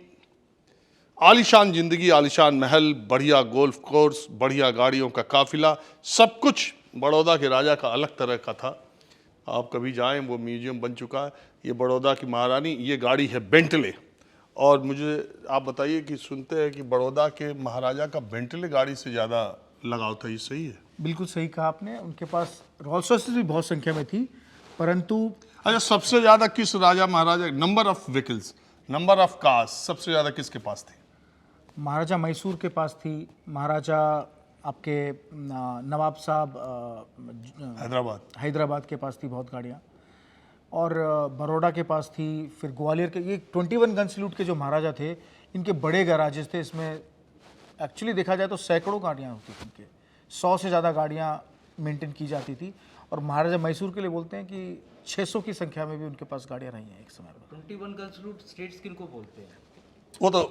आलीशान जिंदगी, आलीशान महल, बढ़िया गोल्फ कोर्स, बढ़िया गाड़ियों का काफिला, सब कुछ बड़ौदा के राजा का अलग तरह का था। आप कभी जाएं, वो म्यूजियम बन चुका है। ये बड़ौदा की महारानी, ये गाड़ी है बेंटले। और मुझे आप बताइए कि सुनते हैं कि बड़ौदा के महाराजा का बेंटले गाड़ी से ज़्यादा लगाव था, ये सही है? बिल्कुल सही कहा आपने। उनके पास रोल्स रॉयस भी बहुत संख्या में थी, परंतु अच्छा, सबसे ज़्यादा किस राजा महाराजा, number of vehicles, number of cars सबसे ज़्यादा किसके पास थी? महाराजा मैसूर के पास थी, महाराजा आपके नवाब साहब हैदराबाद के पास थी बहुत गाड़ियाँ। और बड़ौदा के पास थी, फिर ग्वालियर के, ये 21 गन सैल्यूट के जो महाराजा थे, इनके बड़े गैराजेस थे। इसमें एक्चुअली देखा जाए तो सैकड़ों गाड़ियाँ होती थी उनके, 100 से ज़्यादा गाड़ियाँ मेंटेन की जाती थी। और महाराजा मैसूर के लिए बोलते हैं कि 600 की संख्या में भी उनके पास गाड़ियाँ रही हैं एक समय में। 21 गन सैल्यूट स्टेट्स किनको बोलते हैं? वो तो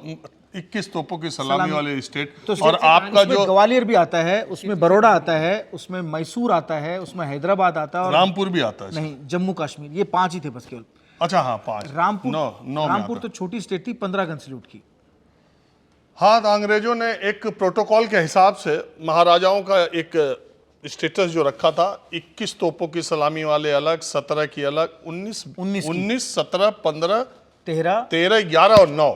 21 तोपों की सलामी वाले स्टेट। तो और आपका जो ग्वालियर भी आता है, उसमें बड़ौदा आता है, उसमें मैसूर आता है, उसमें हैदराबाद आता है और रामपुर भी आता है। नहीं, जम्मू कश्मीर, ये 5 ही थे बस केवल। अच्छा हाँ, 5। रामपुर, नौ रामपुर तो छोटी स्टेट थी, 15 गन सैल्यूट की। हाँ, तो अंग्रेजों ने एक प्रोटोकॉल के हिसाब से महाराजाओं का एक स्टेटस जो रखा था, 21 तोपों की सलामी वाले अलग, 17 की अलग, 19, 17, 15, 13, 11 और 9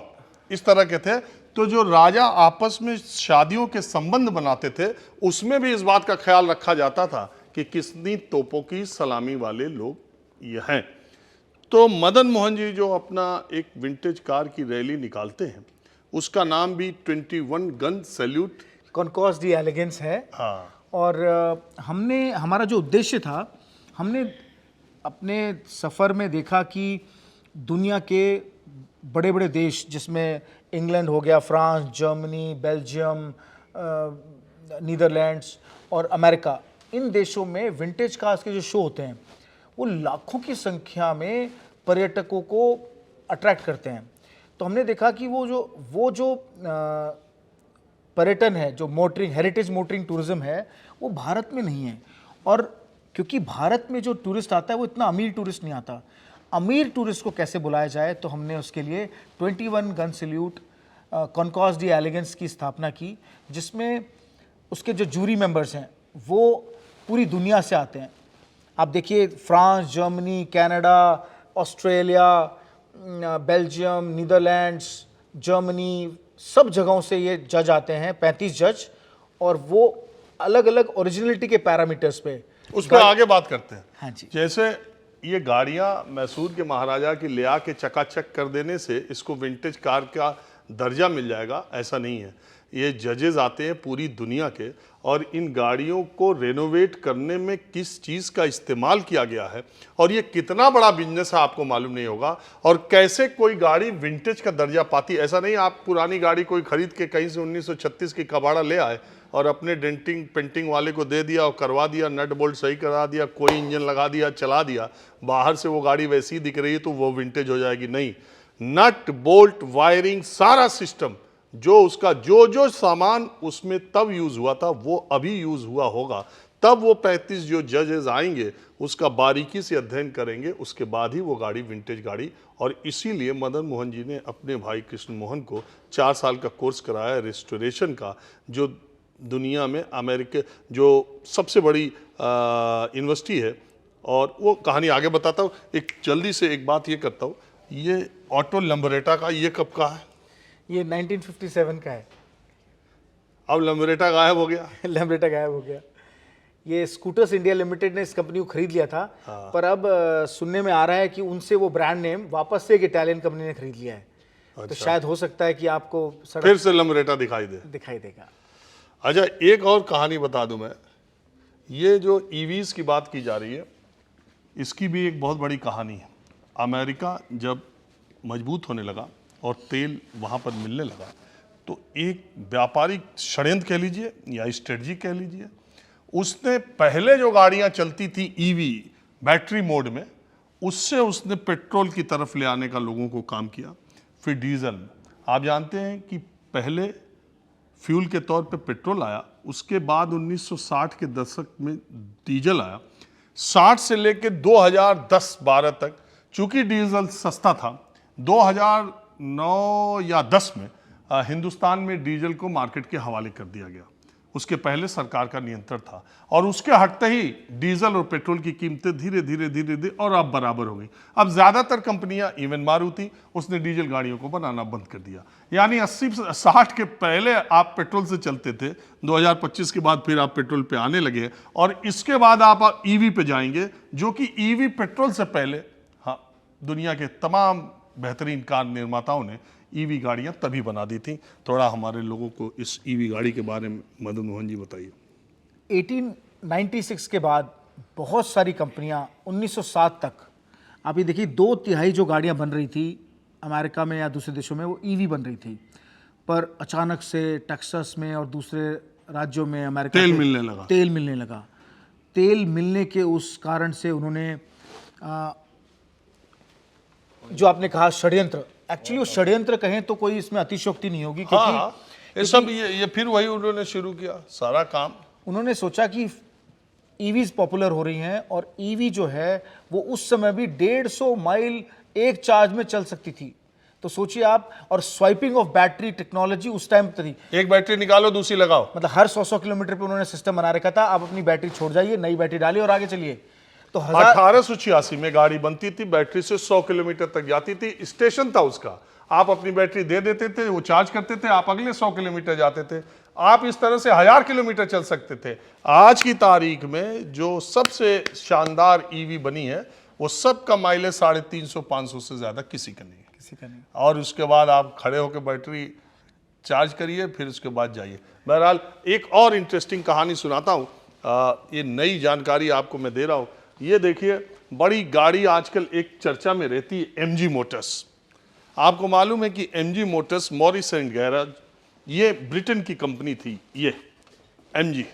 इस तरह के थे। तो जो राजा आपस में शादियों के संबंध बनाते थे, उसमें भी इस बात का ख्याल रखा जाता था कि कितनी तोपों की सलामी वाले लोग ये हैं। तो मदन मोहन जी जो अपना एक विंटेज कार की रैली निकालते हैं, उसका नाम भी 21 gun salute concours de elegance है। हाँ। और हमने, हमारा जो उद्देश्य था, हमने अपने सफ़र में देखा कि दुनिया के बड़े बड़े देश, जिसमें इंग्लैंड हो गया, फ्रांस, जर्मनी, बेल्जियम, नीदरलैंड्स और अमेरिका, इन देशों में विंटेज कार्स के जो शो होते हैं वो लाखों की संख्या में पर्यटकों को अट्रैक्ट करते हैं। तो हमने देखा कि वो जो पर्यटन है, जो मोटरिंग, हेरिटेज मोटरिंग टूरिज्म है, वो भारत में नहीं है। और क्योंकि भारत में जो टूरिस्ट आता है वो इतना अमीर टूरिस्ट नहीं आता, अमीर टूरिस्ट को कैसे बुलाया जाए, तो हमने उसके लिए 21 gun salute concours de elegance की स्थापना की, जिसमें उसके जो जूरी मेंबर्स हैं वो पूरी दुनिया से आते हैं। आप देखिए, France, Germany, Canada, Australia, Belgium, Netherlands, Germany, सब जगहों से ये जज आते हैं, 35 जज, और वो अलग अलग ओरिजिनलिटी के पैरामीटर्स पे उस पर आगे बात करते हैं। हाँ जी। जैसे ये गाड़ियां मैसूर के महाराजा की ले आके चकाचक कर देने से इसको विंटेज कार का दर्जा मिल जाएगा, ऐसा नहीं है। ये जजेस आते हैं पूरी दुनिया के, और इन गाड़ियों को रेनोवेट करने में किस चीज़ का इस्तेमाल किया गया है और ये कितना बड़ा बिजनेस है आपको मालूम नहीं होगा। और कैसे कोई गाड़ी विंटेज का दर्जा पाती, ऐसा नहीं आप पुरानी गाड़ी कोई खरीद के कहीं से 1936 की कबाड़ा ले आए और अपने डेंटिंग पेंटिंग वाले को दे दिया और करवा दिया, नट बोल्ट सही करा दिया, कोई इंजन लगा दिया, चला दिया, बाहर से वो गाड़ी वैसी ही दिख रही है तो वो विंटेज हो जाएगी? नहीं, नट बोल्ट वायरिंग सारा सिस्टम, जो उसका जो सामान उसमें तब यूज हुआ था वो अभी यूज हुआ होगा, तब वो 35 जो जजेस आएंगे उसका बारीकी से अध्ययन करेंगे, उसके बाद ही वो गाड़ी विंटेज गाड़ी। और इसीलिए मदन मोहन जी ने अपने भाई कृष्ण मोहन को 4 साल का कोर्स कराया रेस्टोरेशन का, जो दुनिया में अमेरिका जो सबसे बड़ी यूनिवर्सिटी है। और वो कहानी आगे बताता हूँ। एक जल्दी से एक बात ये करता हूँ, ये ऑटो लम्बरेटा का ये कब का है? ये 1957 का है। अब लम्बरेटा गायब हो गया। लैम्ब्रेटा गायब हो गया। ये स्कूटर्स इंडिया लिमिटेड ने इस कंपनी को खरीद लिया था। हाँ। पर अब सुनने में आ रहा है कि उनसे वो ब्रांड नेम वापस से एक इटालियन कंपनी ने खरीद लिया है। तो शायद हो सकता है कि आपको फिर से लम्बरेटा दिखाई देगा। अच्छा, एक और कहानी बता दूं मैं, ये जो ईवीज की बात की जा रही है, इसकी भी एक बहुत बड़ी कहानी है। अमेरिका जब मजबूत होने लगा और तेल वहाँ पर मिलने लगा, तो एक व्यापारिक षड्यंत्र कह लीजिए या स्ट्रेटजी कह लीजिए, उसने पहले जो गाड़ियाँ चलती थी ईवी बैटरी मोड में, उससे उसने पेट्रोल की तरफ ले आने का लोगों को काम किया। फिर डीजल, आप जानते हैं कि पहले फ्यूल के तौर पे पेट्रोल आया, उसके बाद 1960 के दशक में डीजल आया। 60 से लेकर 2010-12 तक, चूंकि डीजल सस्ता था, 2009 या 10 में हिंदुस्तान में डीजल को मार्केट के हवाले कर दिया गया। उसके पहले सरकार का नियंत्रण था, और उसके हटते ही डीजल और पेट्रोल की कीमतें धीरे धीरे और अब बराबर हो गई। अब ज़्यादातर कंपनियां, इवन मारुति, उसने डीजल गाड़ियों को बनाना बंद कर दिया। यानी 80-60 के पहले आप पेट्रोल से चलते थे, 2025 के बाद फिर आप पेट्रोल पे आने लगे, और इसके बाद आप ईवी पे जाएंगे, जो कि ईवी पेट्रोल से पहले, हाँ, दुनिया के तमाम बेहतरीन कार निर्माताओं ने ईवी गाड़ियां तभी बना दी थी। थोड़ा हमारे लोगों को इस ईवी गाड़ी के बारे में मदन मोहन जी बताइए। 1896 के बाद बहुत सारी कंपनियां 1907 तक, आप ये देखिए, 2/3 जो गाड़ियां बन रही थी अमेरिका में या दूसरे देशों में, वो ईवी बन रही थी। पर अचानक से टेक्सास में और दूसरे राज्यों में अमेरिका तेल के मिलने लगा। तेल मिलने लगा। तेल मिलने के उस कारण से उन्होंने जो आपने कहा षड्यंत्र, एक्चुअली वो षड्यंत्र कहें तो कोई इसमें अतिशयोक्ति नहीं होगी, हाँ क्योंकि हाँ, ये सब ये फिर वही उन्होंने शुरू किया सारा काम। उन्होंने सोचा कि ईवीज पॉपुलर हो रही हैं और ईवी जो है वो उस समय भी 150 माइल एक चार्ज में चल सकती थी। तो सोचिए आप, और स्वाइपिंग ऑफ बैटरी टेक्नोलॉजी उस टाइम पर थी, एक बैटरी निकालो दूसरी लगाओ। मतलब हर 100 किलोमीटर पे उन्होंने सिस्टम बना रखा था, आप अपनी बैटरी छोड़ जाइए, नई बैटरी डालिए और आगे चलिए। तो 1886 में गाड़ी बनती थी, बैटरी से 100 किलोमीटर तक जाती थी, स्टेशन था उसका, आप अपनी बैटरी दे देते थे, वो चार्ज करते थे, आप अगले 100 किलोमीटर जाते थे, आप इस तरह से 1000 किलोमीटर चल सकते थे। आज की तारीख में जो सबसे शानदार ईवी बनी है वो सब का माइलेज 350-500 से ज्यादा किसी का नहीं है, किसी का नहीं। और उसके बाद आप खड़े होकर बैटरी चार्ज करिए, फिर उसके बाद जाइए। बहरहाल एक और इंटरेस्टिंग कहानी सुनाता हूँ, ये नई जानकारी आपको मैं दे रहा हूँ। ये देखिए, बड़ी गाड़ी आजकल एक चर्चा में रहती है, एमजी मोटर्स। आपको मालूम है कि MG Motors, Morris and garage, ये ब्रिटेन की कंपनी थी, ये एमजी,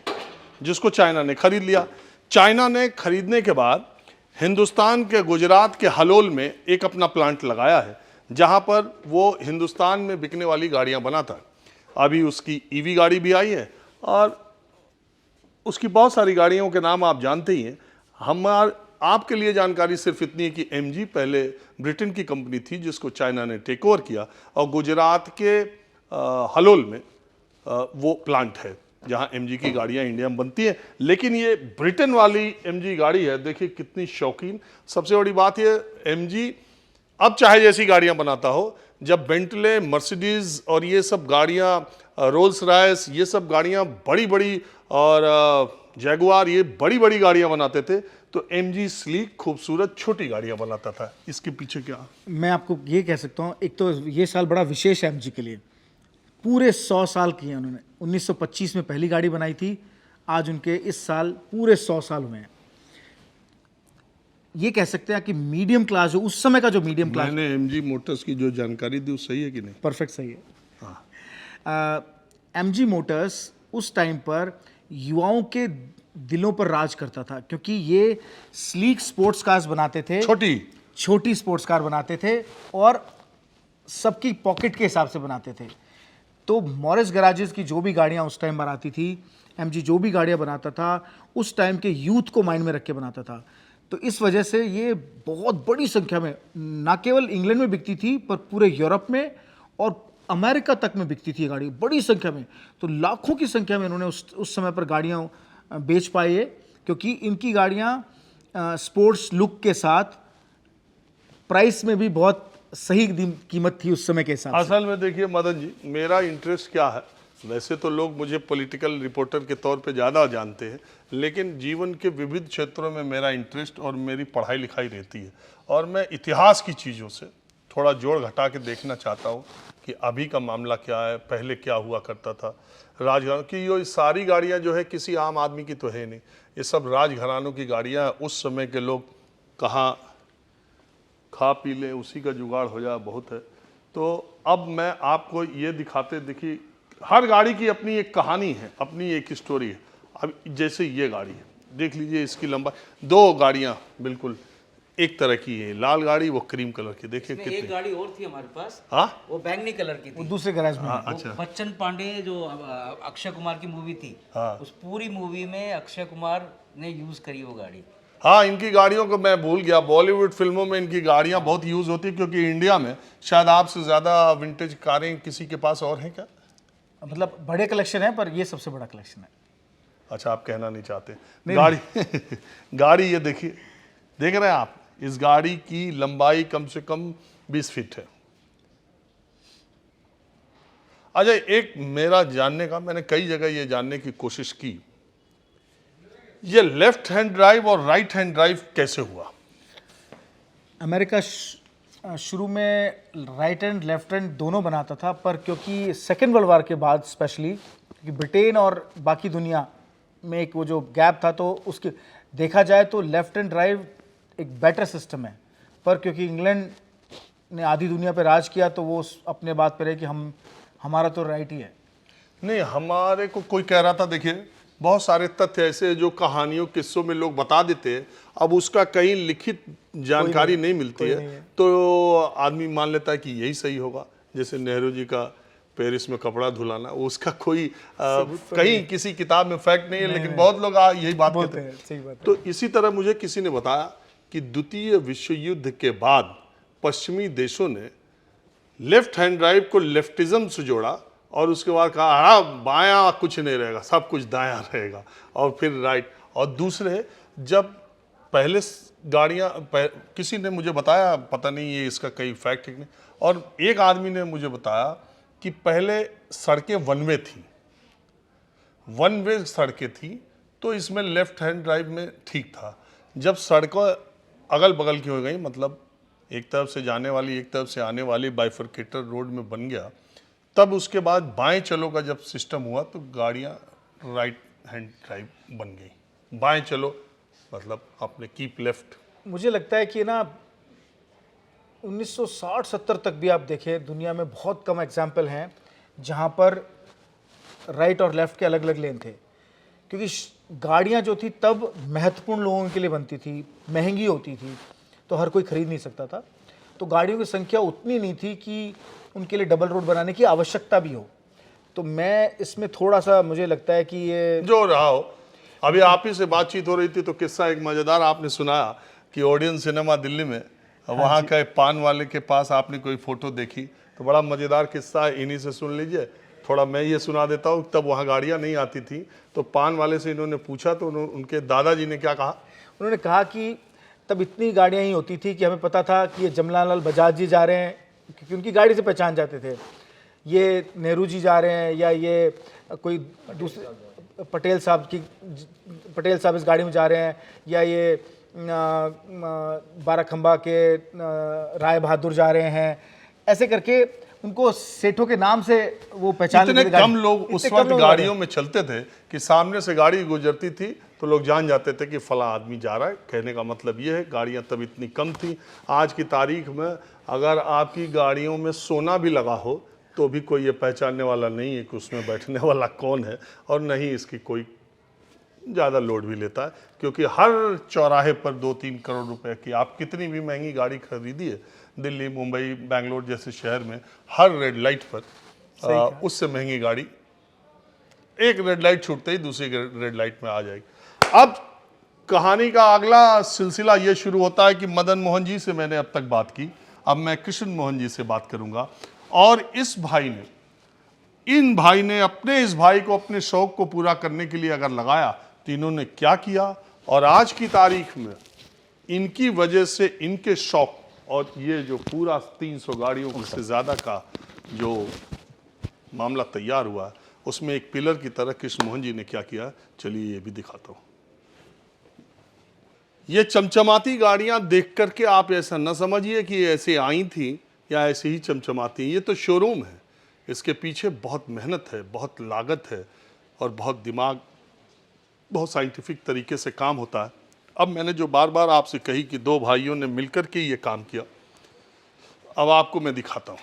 जिसको चाइना ने खरीद लिया। चाइना ने खरीदने के बाद हिंदुस्तान के गुजरात के हलोल में एक अपना प्लांट लगाया है, जहां पर वो हिंदुस्तान में बिकने वाली गाड़ियां बनाता है। अभी उसकी ईवी गाड़ी भी आई है और उसकी बहुत सारी गाड़ियों के नाम आप जानते ही हैं। आपके लिए जानकारी सिर्फ इतनी है कि एमजी पहले ब्रिटेन की कंपनी थी जिसको चाइना ने टेक ओवर किया, और गुजरात के हलोल में वो प्लांट है जहां एमजी की गाड़ियां इंडिया में बनती हैं। लेकिन ये ब्रिटेन वाली एमजी गाड़ी है, देखिए कितनी शौकीन। सबसे बड़ी बात ये, एमजी अब चाहे जैसी गाड़ियां बनाता हो, जब बेंटले, मर्सिडीज और ये सब गाड़ियां, रोल्स रॉयस, ये सब गाड़ियां बड़ी बड़ी, और जैगुआर, ये बड़ी बड़ी गाड़ियां बनाते थे, तो एमजी स्लीक खूबसूरत छोटी गाड़ियां बनाता था। इसके पीछे क्या? मैं आपको ये कह सकता हूँ, एक तो ये साल बड़ा विशेष है एमजी के लिए, पूरे 100 साल किए उन्होंने। 1925 में पहली गाड़ी बनाई थी, आज उनके इस साल पूरे 100 साल हुए हैं। ये कह सकते हैं कि मीडियम क्लास, जो उस समय का जो मीडियम क्लास, मैंने एमजी मोटर्स की जो जानकारी दी वो सही है कि नहीं? परफेक्ट सही है। एमजी मोटर्स उस टाइम पर युवाओं के दिलों पर राज करता था, क्योंकि ये स्लीक स्पोर्ट्स कार्स बनाते थे, छोटी स्पोर्ट्स कार बनाते थे और सबकी पॉकेट के हिसाब से बनाते थे। तो मॉरिस गैराजेस की जो भी गाड़ियां उस टाइम पर आती थी, एमजी जो भी गाड़ियां बनाता था, उस टाइम के यूथ को माइंड में रख के बनाता था। तो इस वजह से ये बहुत बड़ी संख्या में, ना केवल इंग्लैंड में बिकती थी, पर पूरे यूरोप में और अमेरिका तक में बिकती थी गाड़ी, बड़ी संख्या में। तो लाखों की संख्या में इन्होंने उस समय पर गाड़ियाँ बेच पाई है, क्योंकि इनकी गाड़ियाँ स्पोर्ट्स लुक के साथ प्राइस में भी बहुत सही कीमत थी उस समय के हिसाब से। असल में देखिए मदन जी, मेरा इंटरेस्ट क्या है, वैसे तो लोग मुझे पॉलिटिकल रिपोर्टर के तौर पे ज़्यादा जानते हैं, लेकिन जीवन के विविध क्षेत्रों में मेरा इंटरेस्ट और मेरी पढ़ाई लिखाई रहती है, और मैं इतिहास की चीज़ों से थोड़ा जोड़ घटा के देखना चाहता हूँ कि अभी का मामला क्या है, पहले क्या हुआ करता था। राजघरानों की ये सारी गाड़ियाँ जो है किसी आम आदमी की तो है नहीं, ये सब राजघरानों की गाड़ियाँ हैं। उस समय के लोग कहाँ खा पी लें, उसी का जुगाड़ हो जाए, बहुत है। तो अब मैं आपको ये दिखाते, देखिए हर गाड़ी की अपनी एक कहानी है, अपनी एक स्टोरी है। अब जैसे ये गाड़ी है, देख लीजिए इसकी लंबाई, दो गाड़ियाँ बिल्कुल एक तरह की है, लाल गाड़ी, वो क्रीम कलर की, देखिए इसमें कितनी। एक गाड़ी और थी हमारे पास, हाँ, वो बैंगनी कलर की वो थी। दूसरे गैराज में है। वो अच्छा। बच्चन पांडे जो अक्षय कुमार की मूवी थी, हाँ। उस पूरी मूवी में अक्षय कुमार ने यूज करी वो गाड़ी। हाँ, इनकी गाड़ियों को मैं भूल गया, बॉलीवुड फिल्मों में इनकी गाड़ियाँ बहुत यूज़ होती है, क्योंकि इंडिया में शायद आपसे ज़्यादा विंटेज कारें किसी के पास और हैं क्या? मतलब बड़े कलेक्शन है, पर ये सबसे बड़ा कलेक्शन है। अच्छा, आप कहना नहीं चाहते। गाड़ी गाड़ी ये देखिए, देख रहे हैं आप, इस गाड़ी की लंबाई कम से कम 20 फीट है। अच्छा, एक मेरा जानने का, मैंने कई जगह ये जानने की कोशिश की, ये लेफ्ट हैंड ड्राइव और राइट हैंड ड्राइव कैसे हुआ? अमेरिका शुरू में राइट हैंड लेफ्ट हैंड दोनों बनाता था, पर क्योंकि सेकेंड वर्ल्ड वॉर के बाद स्पेशली, क्योंकि ब्रिटेन और बाकी दुनिया में एक वो जो गैप था, तो उसके देखा जाए तो लेफ्ट हैंड ड्राइव एक बेटर सिस्टम है। पर क्योंकि इंग्लैंड ने आधी दुनिया पे राज किया, तो वो अपने बात पर है कि हमारा तो राइट ही है। नहीं, हमारे को कोई कह रहा था, देखिए बहुत सारे तथ्य ऐसे हैं जो कहानियों किस्सों में लोग बता देते हैं, अब उसका कहीं लिखित जानकारी नहीं मिलती है, तो आदमी मान लेता है कि यही सही होगा। जैसे नेहरू जी का पेरिस में कपड़ा धुलाना, उसका कोई कहीं किसी किताब में फैक्ट नहीं है, लेकिन बहुत लोग यही बात कहते हैं। सही बात है। तो इसी तरह मुझे किसी ने बताया कि द्वितीय विश्व युद्ध के बाद पश्चिमी देशों ने लेफ्ट हैंड ड्राइव को लेफ्टिज्म से जोड़ा और उसके बाद कहा हाँ बायां कुछ नहीं रहेगा, सब कुछ दायां रहेगा, और फिर राइट। और दूसरे, जब पहले गाड़ियां किसी ने मुझे बताया, पता नहीं ये इसका कई फैक्ट नहीं, और एक आदमी ने मुझे बताया कि पहले सड़कें वन वे थी, वन वे सड़कें थी, तो इसमें लेफ्ट हैंड ड्राइव में ठीक था। जब सड़कें अगल बगल की हो गई, मतलब एक तरफ से जाने वाली एक तरफ से आने वाली बाइफरकेटर रोड में बन गया, तब उसके बाद बाएं चलो का जब सिस्टम हुआ तो गाड़ियां राइट हैंड ड्राइव बन गई। बाएं चलो मतलब आपने कीप लेफ्ट। मुझे लगता है कि ना 1960-70 तक भी आप देखें, दुनिया में बहुत कम एग्जाम्पल हैं जहाँ पर राइट और लेफ्ट के अलग अलग लेन थे, क्योंकि गाड़ियाँ जो थी तब महत्वपूर्ण लोगों के लिए बनती थी, महंगी होती थी, तो हर कोई खरीद नहीं सकता था, तो गाड़ियों की संख्या उतनी नहीं थी कि उनके लिए डबल रोड बनाने की आवश्यकता भी हो। तो मैं इसमें थोड़ा सा, मुझे लगता है कि ये जो रहा हो, अभी आप ही से बातचीत हो रही थी तो किस्सा एक मज़ेदार आपने सुनाया कि ओडियन सिनेमा दिल्ली में, वहाँ का पान वाले के पास आपने कोई फ़ोटो देखी, तो बड़ा मज़ेदार किस्सा है, इन्हीं से सुन लीजिए। थोड़ा मैं ये सुना देता हूँ। तब वहाँ गाड़ियाँ नहीं आती थी, तो पान वाले से इन्होंने पूछा तो उनके दादाजी ने क्या कहा? उन्होंने कहा कि तब इतनी गाड़ियाँ ही होती थी कि हमें पता था कि ये जमनालाल लाल बजाज जी जा रहे हैं, क्योंकि उनकी गाड़ी से पहचान जाते थे, ये नेहरू जी जा रहे हैं, या ये कोई दूसरे पटेल साहब इस गाड़ी में जा रहे हैं, या ये बाराखंबा के राय बहादुर जा रहे हैं, ऐसे करके उनको सेठों के नाम से वो पहचान इतने कम लोग उस वक्त गाड़ियों में चलते थे कि सामने से गाड़ी गुजरती थी तो लोग जान जाते थे कि फला आदमी जा रहा है। कहने का मतलब ये है, गाड़ियां तब इतनी कम थी। आज की तारीख में अगर आपकी गाड़ियों में सोना भी लगा हो तो भी कोई ये पहचानने वाला नहीं है कि उसमें बैठने वाला कौन है, और नहीं इसकी कोई ज़्यादा लोड भी लेता है, क्योंकि हर चौराहे पर 2-3 करोड़ रुपए की आप कितनी भी महंगी गाड़ी खरीदिए, दिल्ली, मुंबई, बेंगलोर जैसे शहर में हर रेड लाइट पर उससे महंगी गाड़ी, एक रेड लाइट छूटते ही दूसरी रेड लाइट में आ जाएगी। अब कहानी का अगला सिलसिला ये शुरू होता है कि मदन मोहन जी से मैंने अब तक बात की, अब मैं कृष्ण मोहन जी से बात करूंगा। और इन भाई ने अपने इस भाई को अपने शौक को पूरा करने के लिए अगर लगाया तो इन्होंने क्या किया, और आज की तारीख में इनकी वजह से इनके शौक और ये जो पूरा 300 गाड़ियों से ज़्यादा का जो मामला तैयार हुआ, उसमें एक पिलर की तरह कृष्ण मोहन जी ने क्या किया, चलिए ये भी दिखाता हूँ। ये चमचमाती गाड़ियाँ देख करके आप ऐसा न समझिए कि ऐसे आई थी या ऐसे ही चमचमाती, ये तो शोरूम है, इसके पीछे बहुत मेहनत है, बहुत लागत है, और बहुत दिमाग, बहुत साइंटिफिक तरीके से काम होता है। अब मैंने जो बार बार आपसे कही कि 2 भाइयों ने मिलकर के ये काम किया, अब आपको मैं दिखाता हूँ।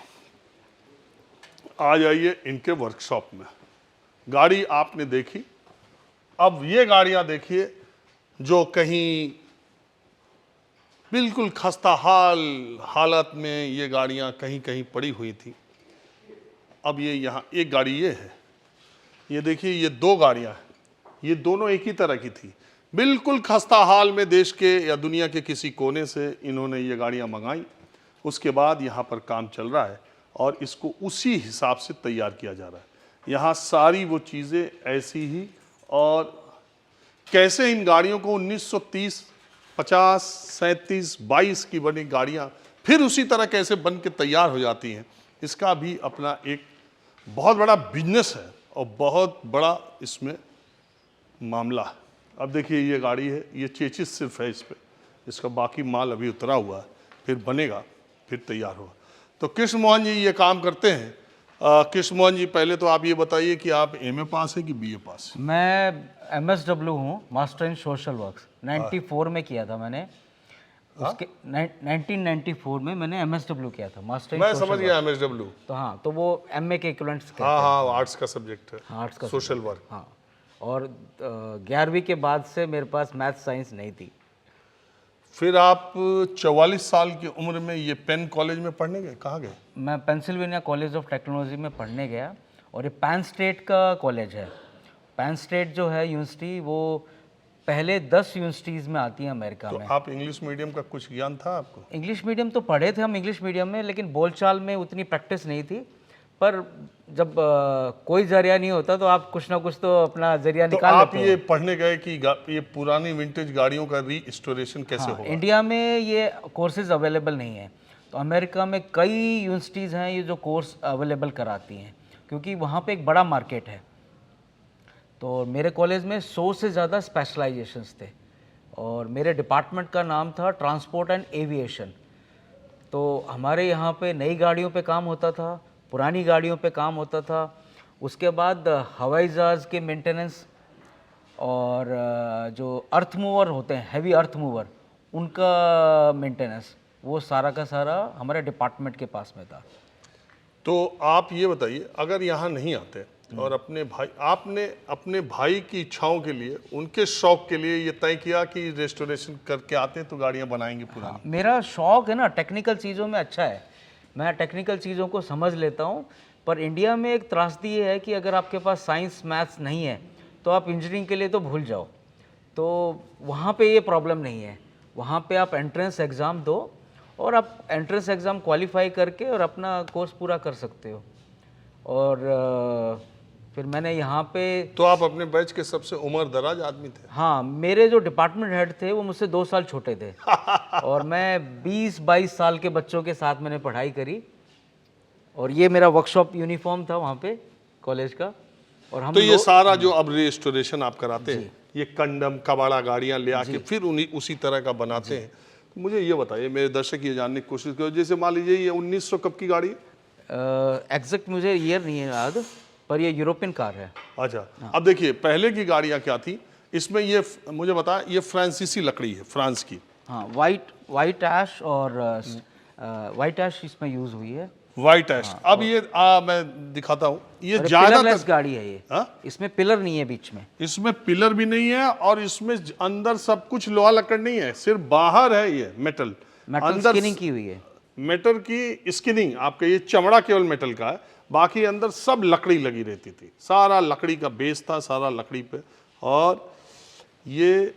आ जाइए इनके वर्कशॉप में। गाड़ी आपने देखी, अब ये गाड़ियाँ देखिए जो कहीं बिल्कुल खस्ता हालत में ये गाड़ियाँ कहीं कहीं पड़ी हुई थी। अब ये यहाँ एक गाड़ी ये है, ये देखिए ये 2 गाड़ियाँ हैं, ये दोनों एक ही तरह की थी, बिल्कुल खस्ता हाल में देश के या दुनिया के किसी कोने से इन्होंने ये गाड़ियाँ मंगाई। उसके बाद यहाँ पर काम चल रहा है और इसको उसी हिसाब से तैयार किया जा रहा है। यहाँ सारी वो चीज़ें ऐसी ही, और कैसे इन गाड़ियों को 1930, 50, 37, 22 की बनी गाड़ियाँ फिर उसी तरह कैसे बन के तैयार हो जाती हैं, इसका भी अपना एक बहुत बड़ा बिजनेस है और बहुत बड़ा इसमें मामला है। अब देखिए ये गाड़ी है, ये चेचिस सिर्फ है इस पर, इसका बाकी माल अभी उतरा हुआ है, फिर बनेगा, फिर तैयार होगा। तो कृष्ण मोहन जी ये काम करते हैं। कृष्ण मोहन जी, पहले तो आप ये बताइए कि आप MA पास है कि BA पास है? मैं MSW हूँ, मास्टर इन सोशल वर्क्स, 94 में किया था मैंने। उसके 1994 में मैंने MSW किया था, मास्टर इन मैं सोशल समझ वर्क। गया MSW। तो हाँ, तो वो MA के इक्विवेलेंट्स के। हाँ हाँ, आर्ट्स का सब्जेक्ट है, आर्ट्स का सोशल वर्क। हाँ। और 11वीं के बाद से मेरे पास मैथ साइंस नहीं थी। फिर आप 44 साल की उम्र में ये पेन कॉलेज में पढ़ने गए, कहाँ गए? मैं पेंसिल्वेनिया कॉलेज ऑफ टेक्नोलॉजी में पढ़ने गया, और ये पैन स्टेट का कॉलेज है। पैन स्टेट जो है यूनिवर्सिटी, वो पहले 10 यूनिवर्सिटीज़ में आती हैं अमेरिका तो में। आप इंग्लिश मीडियम का कुछ ज्ञान था आपको? इंग्लिश मीडियम तो पढ़े थे हम इंग्लिश मीडियम में, लेकिन बोलचाल में उतनी प्रैक्टिस नहीं थी। पर जब कोई जरिया नहीं होता तो आप कुछ ना कुछ तो अपना जरिया तो निकाल आप लेते ये हो। पढ़ने गए कि ये पुरानी विंटेज गाड़ियों का रीस्टोरेशन कैसे हाँ, होगा? इंडिया में ये कोर्सेज अवेलेबल नहीं है, तो अमेरिका में कई यूनिवर्सिटीज़ हैं ये जो कोर्स अवेलेबल कराती हैं, क्योंकि वहाँ पे एक बड़ा मार्केट है। तो मेरे कॉलेज में 100 से ज़्यादा स्पेशलाइजेशंस थे, और मेरे डिपार्टमेंट का नाम था ट्रांसपोर्ट एंड एविएशन। तो हमारे यहाँ पे नई गाड़ियों पे काम होता था, पुरानी गाड़ियों पे काम होता था, उसके बाद हवाई जहाज़ के मेंटेनेंस, और जो अर्थ मूवर होते हैं, हैवी अर्थ मूवर, उनका मेंटेनेंस, वो सारा का सारा हमारे डिपार्टमेंट के पास में था। तो आप ये बताइए, अगर यहाँ नहीं आते और आपने अपने भाई की इच्छाओं के लिए, उनके शौक के लिए ये तय किया कि रेस्टोरेशन करके आते हैं तो गाड़ियाँ बनाएंगे पुरानी? मेरा शौक है ना, टेक्निकल चीज़ों में अच्छा है, मैं टेक्निकल चीज़ों को समझ लेता हूँ। पर इंडिया में एक त्रासदी ये है कि अगर आपके पास साइंस मैथ्स नहीं है तो आप इंजीनियरिंग के लिए तो भूल जाओ। तो वहाँ पे ये प्रॉब्लम नहीं है, वहाँ पे आप एंट्रेंस एग्ज़ाम दो और आप एंट्रेंस एग्ज़ाम क्वालिफाई करके और अपना कोर्स पूरा कर सकते हो। और फिर मैंने यहाँ पे, तो आप अपने बैच के सबसे उम्र दराज आदमी थे? हाँ, मेरे जो डिपार्टमेंट हेड थे वो मुझसे 2 साल छोटे थे और मैं 20-22 साल के बच्चों के साथ मैंने पढ़ाई करी। और ये मेरा वर्कशॉप यूनिफॉर्म था वहाँ पे कॉलेज का। और हम तो ये सारा जो अब रेस्टोरेशन आप कराते हैं, ये कंडम कबाड़ा गाड़ियाँ ले आके फिर उसी तरह का बनाते हैं। तो मुझे ये बताइए, मेरे दर्शक ये जानने की कोशिश करो, जैसे मान लीजिए ये 1900 कब की गाड़ी है? एग्जैक्ट मुझे ईयर नहीं है याद, पर ये यूरोपियन कार है। अच्छा, अब देखिए पहले की गाड़ियाँ क्या थी, इसमें ये मुझे बताया, ये फ्रांसीसी लकड़ी है, फ्रांस की। हाँ, वाइट ऐश और वाइट ऐश इसमें यूज़ हुई है। वाइट ऐश। अब ये मैं दिखाता हूँ, ये पिलरलेस ज्यादातर गाड़ी है ये। हाँ? इसमें पिलर नहीं है बीच में। इसमें पिलर भी नहीं है और इसमें अंदर सब कुछ लोहा लकड़ नहीं है, सिर्फ बाहर है ये मेटल स्किनिंग की हुई है। मेटल की स्किनिंग, आपका ये चमड़ा केवल मेटल का है, बाकी अंदर सब लकड़ी लगी रहती थी, सारा लकड़ी का बेस था, सारा लकड़ी पे। और ये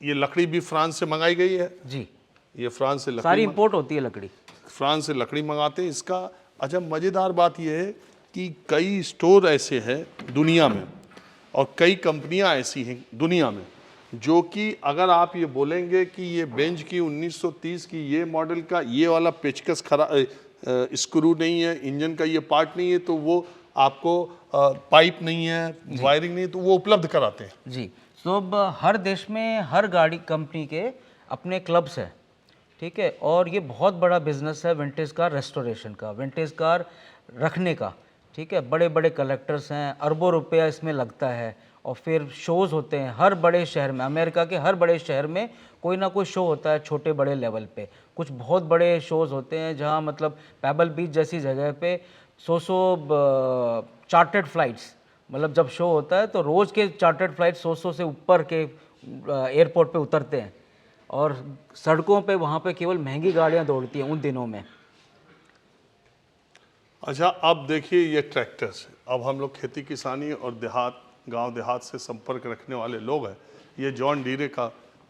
लकड़ी भी फ्रांस से मंगाई गई है जी, ये फ्रांस से सारी लकड़ी इंपोर्ट होती है लकड़ी। फ्रांस से लकड़ी मंगाते हैं इसका। अच्छा, मज़ेदार बात यह है कि कई स्टोर ऐसे हैं दुनिया में और कई कंपनियां ऐसी हैं दुनिया में जो कि अगर आप ये बोलेंगे कि ये बेंच की 1930 की ये मॉडल का ये वाला पेचकस स्क्रू नहीं है, इंजन का ये पार्ट नहीं है, तो वो आपको पाइप नहीं है, वायरिंग नहीं है, तो वो उपलब्ध कराते हैं। जी, तो अब हर देश में हर गाड़ी कंपनी के अपने क्लब्स हैं, ठीक है। और ये बहुत बड़ा बिजनेस है विंटेज कार रेस्टोरेशन का, विंटेज कार रखने का, ठीक है। बड़े बड़े कलेक्टर्स हैं, अरबों रुपया इसमें लगता है। और फिर शोज़ होते हैं हर बड़े शहर में, अमेरिका के हर बड़े शहर में कोई ना कोई शो होता है, छोटे बड़े लेवल पे। कुछ बहुत बड़े शोज़ होते हैं जहाँ मतलब पेबल बीच जैसी जगह पे 100 चार्टर्ड फ्लाइट्स, मतलब जब शो होता है तो रोज़ के चार्टर्ड फ्लाइट 100 से ऊपर के एयरपोर्ट पे उतरते हैं और सड़कों पे वहाँ पे केवल महंगी गाड़ियाँ दौड़ती हैं उन दिनों में। अच्छा, अब देखिए ये ट्रैक्टर्स, अब हम लोग खेती किसानी और देहात गांव देहात से संपर्क रखने वाले लोग हैं। ये जॉन डीरे का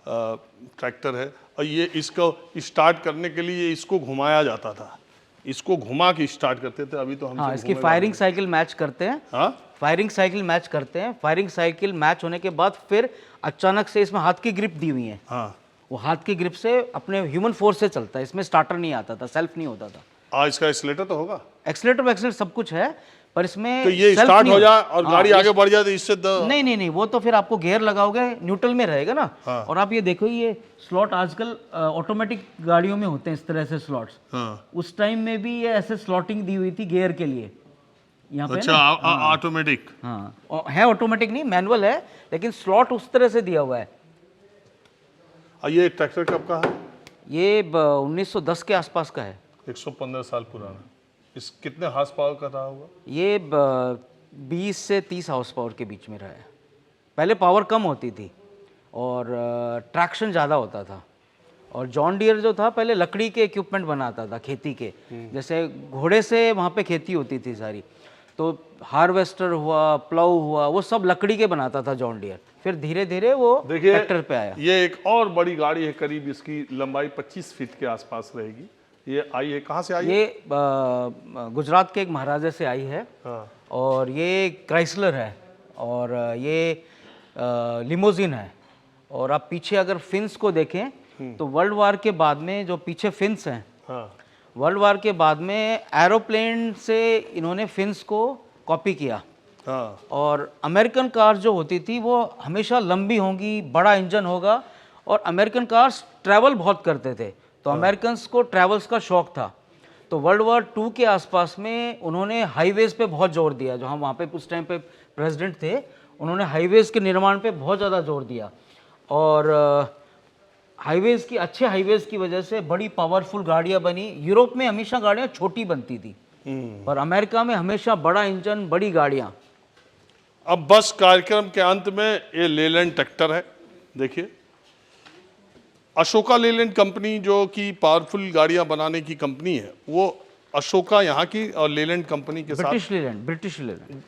ट्रैक्टर है और ये इसको स्टार्ट करने के लिए इसको घुमाया जाता था, इसको घुमा के स्टार्ट करते थे। अभी तो हम हाँ, इसकी फायरिंग साइकिल मैच करते हैं। हाँ, फायरिंग साइकिल मैच करते हैं। फायरिंग साइकिल मैच होने के बाद फिर अचानक से इसमें हाथ की ग्रिप दी हुई है। हाँ, वो हाथ की ग्रिप से अपने ह्यूमन फोर्स से चलता है, इसमें स्टार्टर नहीं आता था, सेल्फ नहीं होता था। इसका एक्सीलेटर तो होगा, एक्सीलेटर वैक्सीलेटर सब कुछ है, पर इसमें तो ये self स्टार्ट नहीं हो होता। जाए और गाड़ी आगे बढ़ जाए तो इससे नहीं नहीं नहीं, वो तो फिर आपको गियर लगाओगे न्यूट्रल में रहेगा ना। और आप ये देखो, ये स्लॉट आजकल ऑटोमेटिक गाड़ियों में होते हैं इस तरह से स्लॉट्स। हाँ। उस टाइम में भी ये ऐसे स्लॉटिंग दी हुई थी गियर के लिए यहाँ पे। अच्छा, ऑटोमेटिक। हाँ, है ऑटोमेटिक नहीं, मैनुअल है, लेकिन स्लॉट उस तरह से दिया हुआ है। ये ट्रैक्टर कब का है? ये 1910 के आसपास का है। 115 साल पुराना। इस कितने हार्स पावर का रहा होगा? ये 20 से 30 हाउस पावर के बीच में रहा है। पहले पावर कम होती थी और ट्रैक्शन ज़्यादा होता था। और जॉन डियर जो था पहले लकड़ी के इक्विपमेंट बनाता था खेती के, जैसे घोड़े से वहाँ पे खेती होती थी सारी, तो हार्वेस्टर हुआ, प्लाऊ हुआ, वो सब लकड़ी के बनाता था जॉन डियर। फिर धीरे धीरे वो देखिए ट्रैक्टर पे आया। ये एक और बड़ी गाड़ी है, करीब इसकी लंबाई 25 फीट के आसपास रहेगी। ये आई है, कहाँ से आई है? ये गुजरात के एक महाराजा से आई है। हाँ। और ये क्राइसलर है और ये लिमोजिन है। और आप पीछे अगर फिन्स को देखें तो वर्ल्ड वार के बाद में जो पीछे फिन्स हैं, हाँ। वर्ल्ड वार के बाद में एरोप्लेन से इन्होंने फिन्स को कॉपी किया। हाँ। और अमेरिकन कार जो होती थी वो हमेशा लंबी होंगी, बड़ा इंजन होगा, और अमेरिकन कार्स ट्रैवल बहुत करते थे, तो अमेरिकन्स को ट्रैवल्स का शौक था। तो वर्ल्ड वार 2 के आसपास में उन्होंने हाईवेज पे बहुत जोर दिया। जो हम वहाँ पे उस टाइम पे प्रेसिडेंट थे, उन्होंने हाईवेज के निर्माण पे बहुत ज़्यादा जोर दिया। और हाईवेज की, अच्छे हाईवेज की वजह से बड़ी पावरफुल गाड़ियाँ बनी। यूरोप में हमेशा गाड़ियाँ छोटी बनती थी, और अमेरिका में हमेशा बड़ा इंजन, बड़ी गाड़ियाँ। अब बस कार्यक्रम के अंत में ये लेलैंड ट्रैक्टर है। देखिए, अशोका लेलैंड कंपनी जो कि पावरफुल गाड़ियां बनाने की कंपनी है, वो अशोका यहाँ की और लेलैंड कंपनी के साथ, ब्रिटिश लीलैंड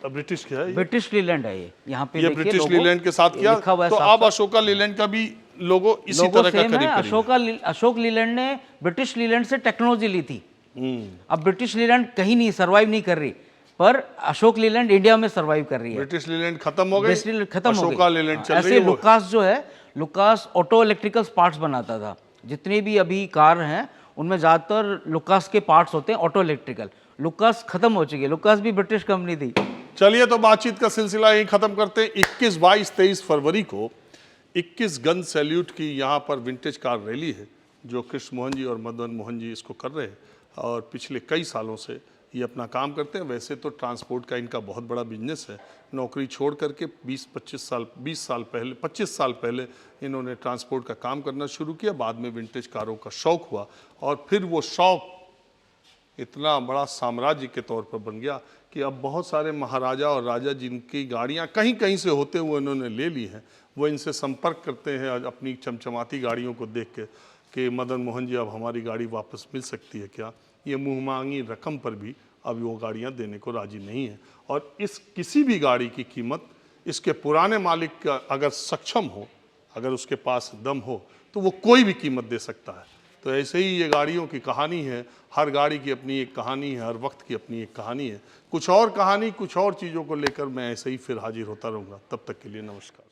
ब्रिटिश क्या है ये? ब्रिटिश लीलैंड है ये। यहाँ पे ये देखिए ब्रिटिश लोगो लीलैंड के साथ किया। लिखा हुआ है तो साफ अब अशोका लेलैंड का भी लोगो इसी लोगो तरह का सेम है। करीब अशोक लीलैंड ने ब्रिटिश लीलैंड से टेक्नोलॉजी ली थी। करीब। अब ब्रिटिश लीलैंड कहीं नहीं सर्वाइव नहीं कर रही, पर अशोक लीलैंड इंडिया में सर्वाइव कर रही है। ब्रिटिश लीलैंड खत्म हो गई, ब्रिटिश लीलैंड खत्म हो अशोका गई। लेलैंड चल रही ऐसे है। वो लुकास जो है, लुकास ऑटो इलेक्ट्रिकल पार्ट्स बनाता था। जितने भी अभी कार हैं उनमें ज़्यादातर लुकास के पार्ट्स होते हैं ऑटो इलेक्ट्रिकल। लुकास खत्म हो चुकी है। लुकास भी ब्रिटिश कंपनी थी। चलिए, तो बातचीत का सिलसिला यहीं खत्म करते हैं। 21, 22, 23 फरवरी को 21 गन सैल्यूट की यहाँ पर विंटेज कार रैली है, जो कृष्ण मोहन जी और मदन मोहन जी इसको कर रहे हैं, और पिछले कई सालों से ये अपना काम करते हैं। वैसे तो ट्रांसपोर्ट का इनका बहुत बड़ा बिजनेस है। नौकरी छोड़ करके 20 साल पहले इन्होंने ट्रांसपोर्ट का काम करना शुरू किया। बाद में विंटेज कारों का शौक हुआ, और फिर वो शौक इतना बड़ा साम्राज्य के तौर पर बन गया कि अब बहुत सारे महाराजा और राजा जिनकी गाड़ियां कहीं कहीं से होते हुए इन्होंने ले ली हैं, वो इनसे संपर्क करते हैं अपनी चमचमाती गाड़ियों को देख के कि मदन मोहन जी, अब हमारी गाड़ी वापस मिल सकती है क्या? ये मुँह मांगी रकम पर भी अब वो गाड़ियाँ देने को राजी नहीं है। और इस किसी भी गाड़ी की कीमत इसके पुराने मालिक का अगर सक्षम हो, अगर उसके पास दम हो, तो वो कोई भी कीमत दे सकता है। तो ऐसे ही ये गाड़ियों की कहानी है। हर गाड़ी की अपनी एक कहानी है, हर वक्त की अपनी एक कहानी है। कुछ और कहानी, कुछ और चीज़ों को लेकर मैं ऐसे ही फिर हाजिर होता रहूँगा। तब तक के लिए नमस्कार।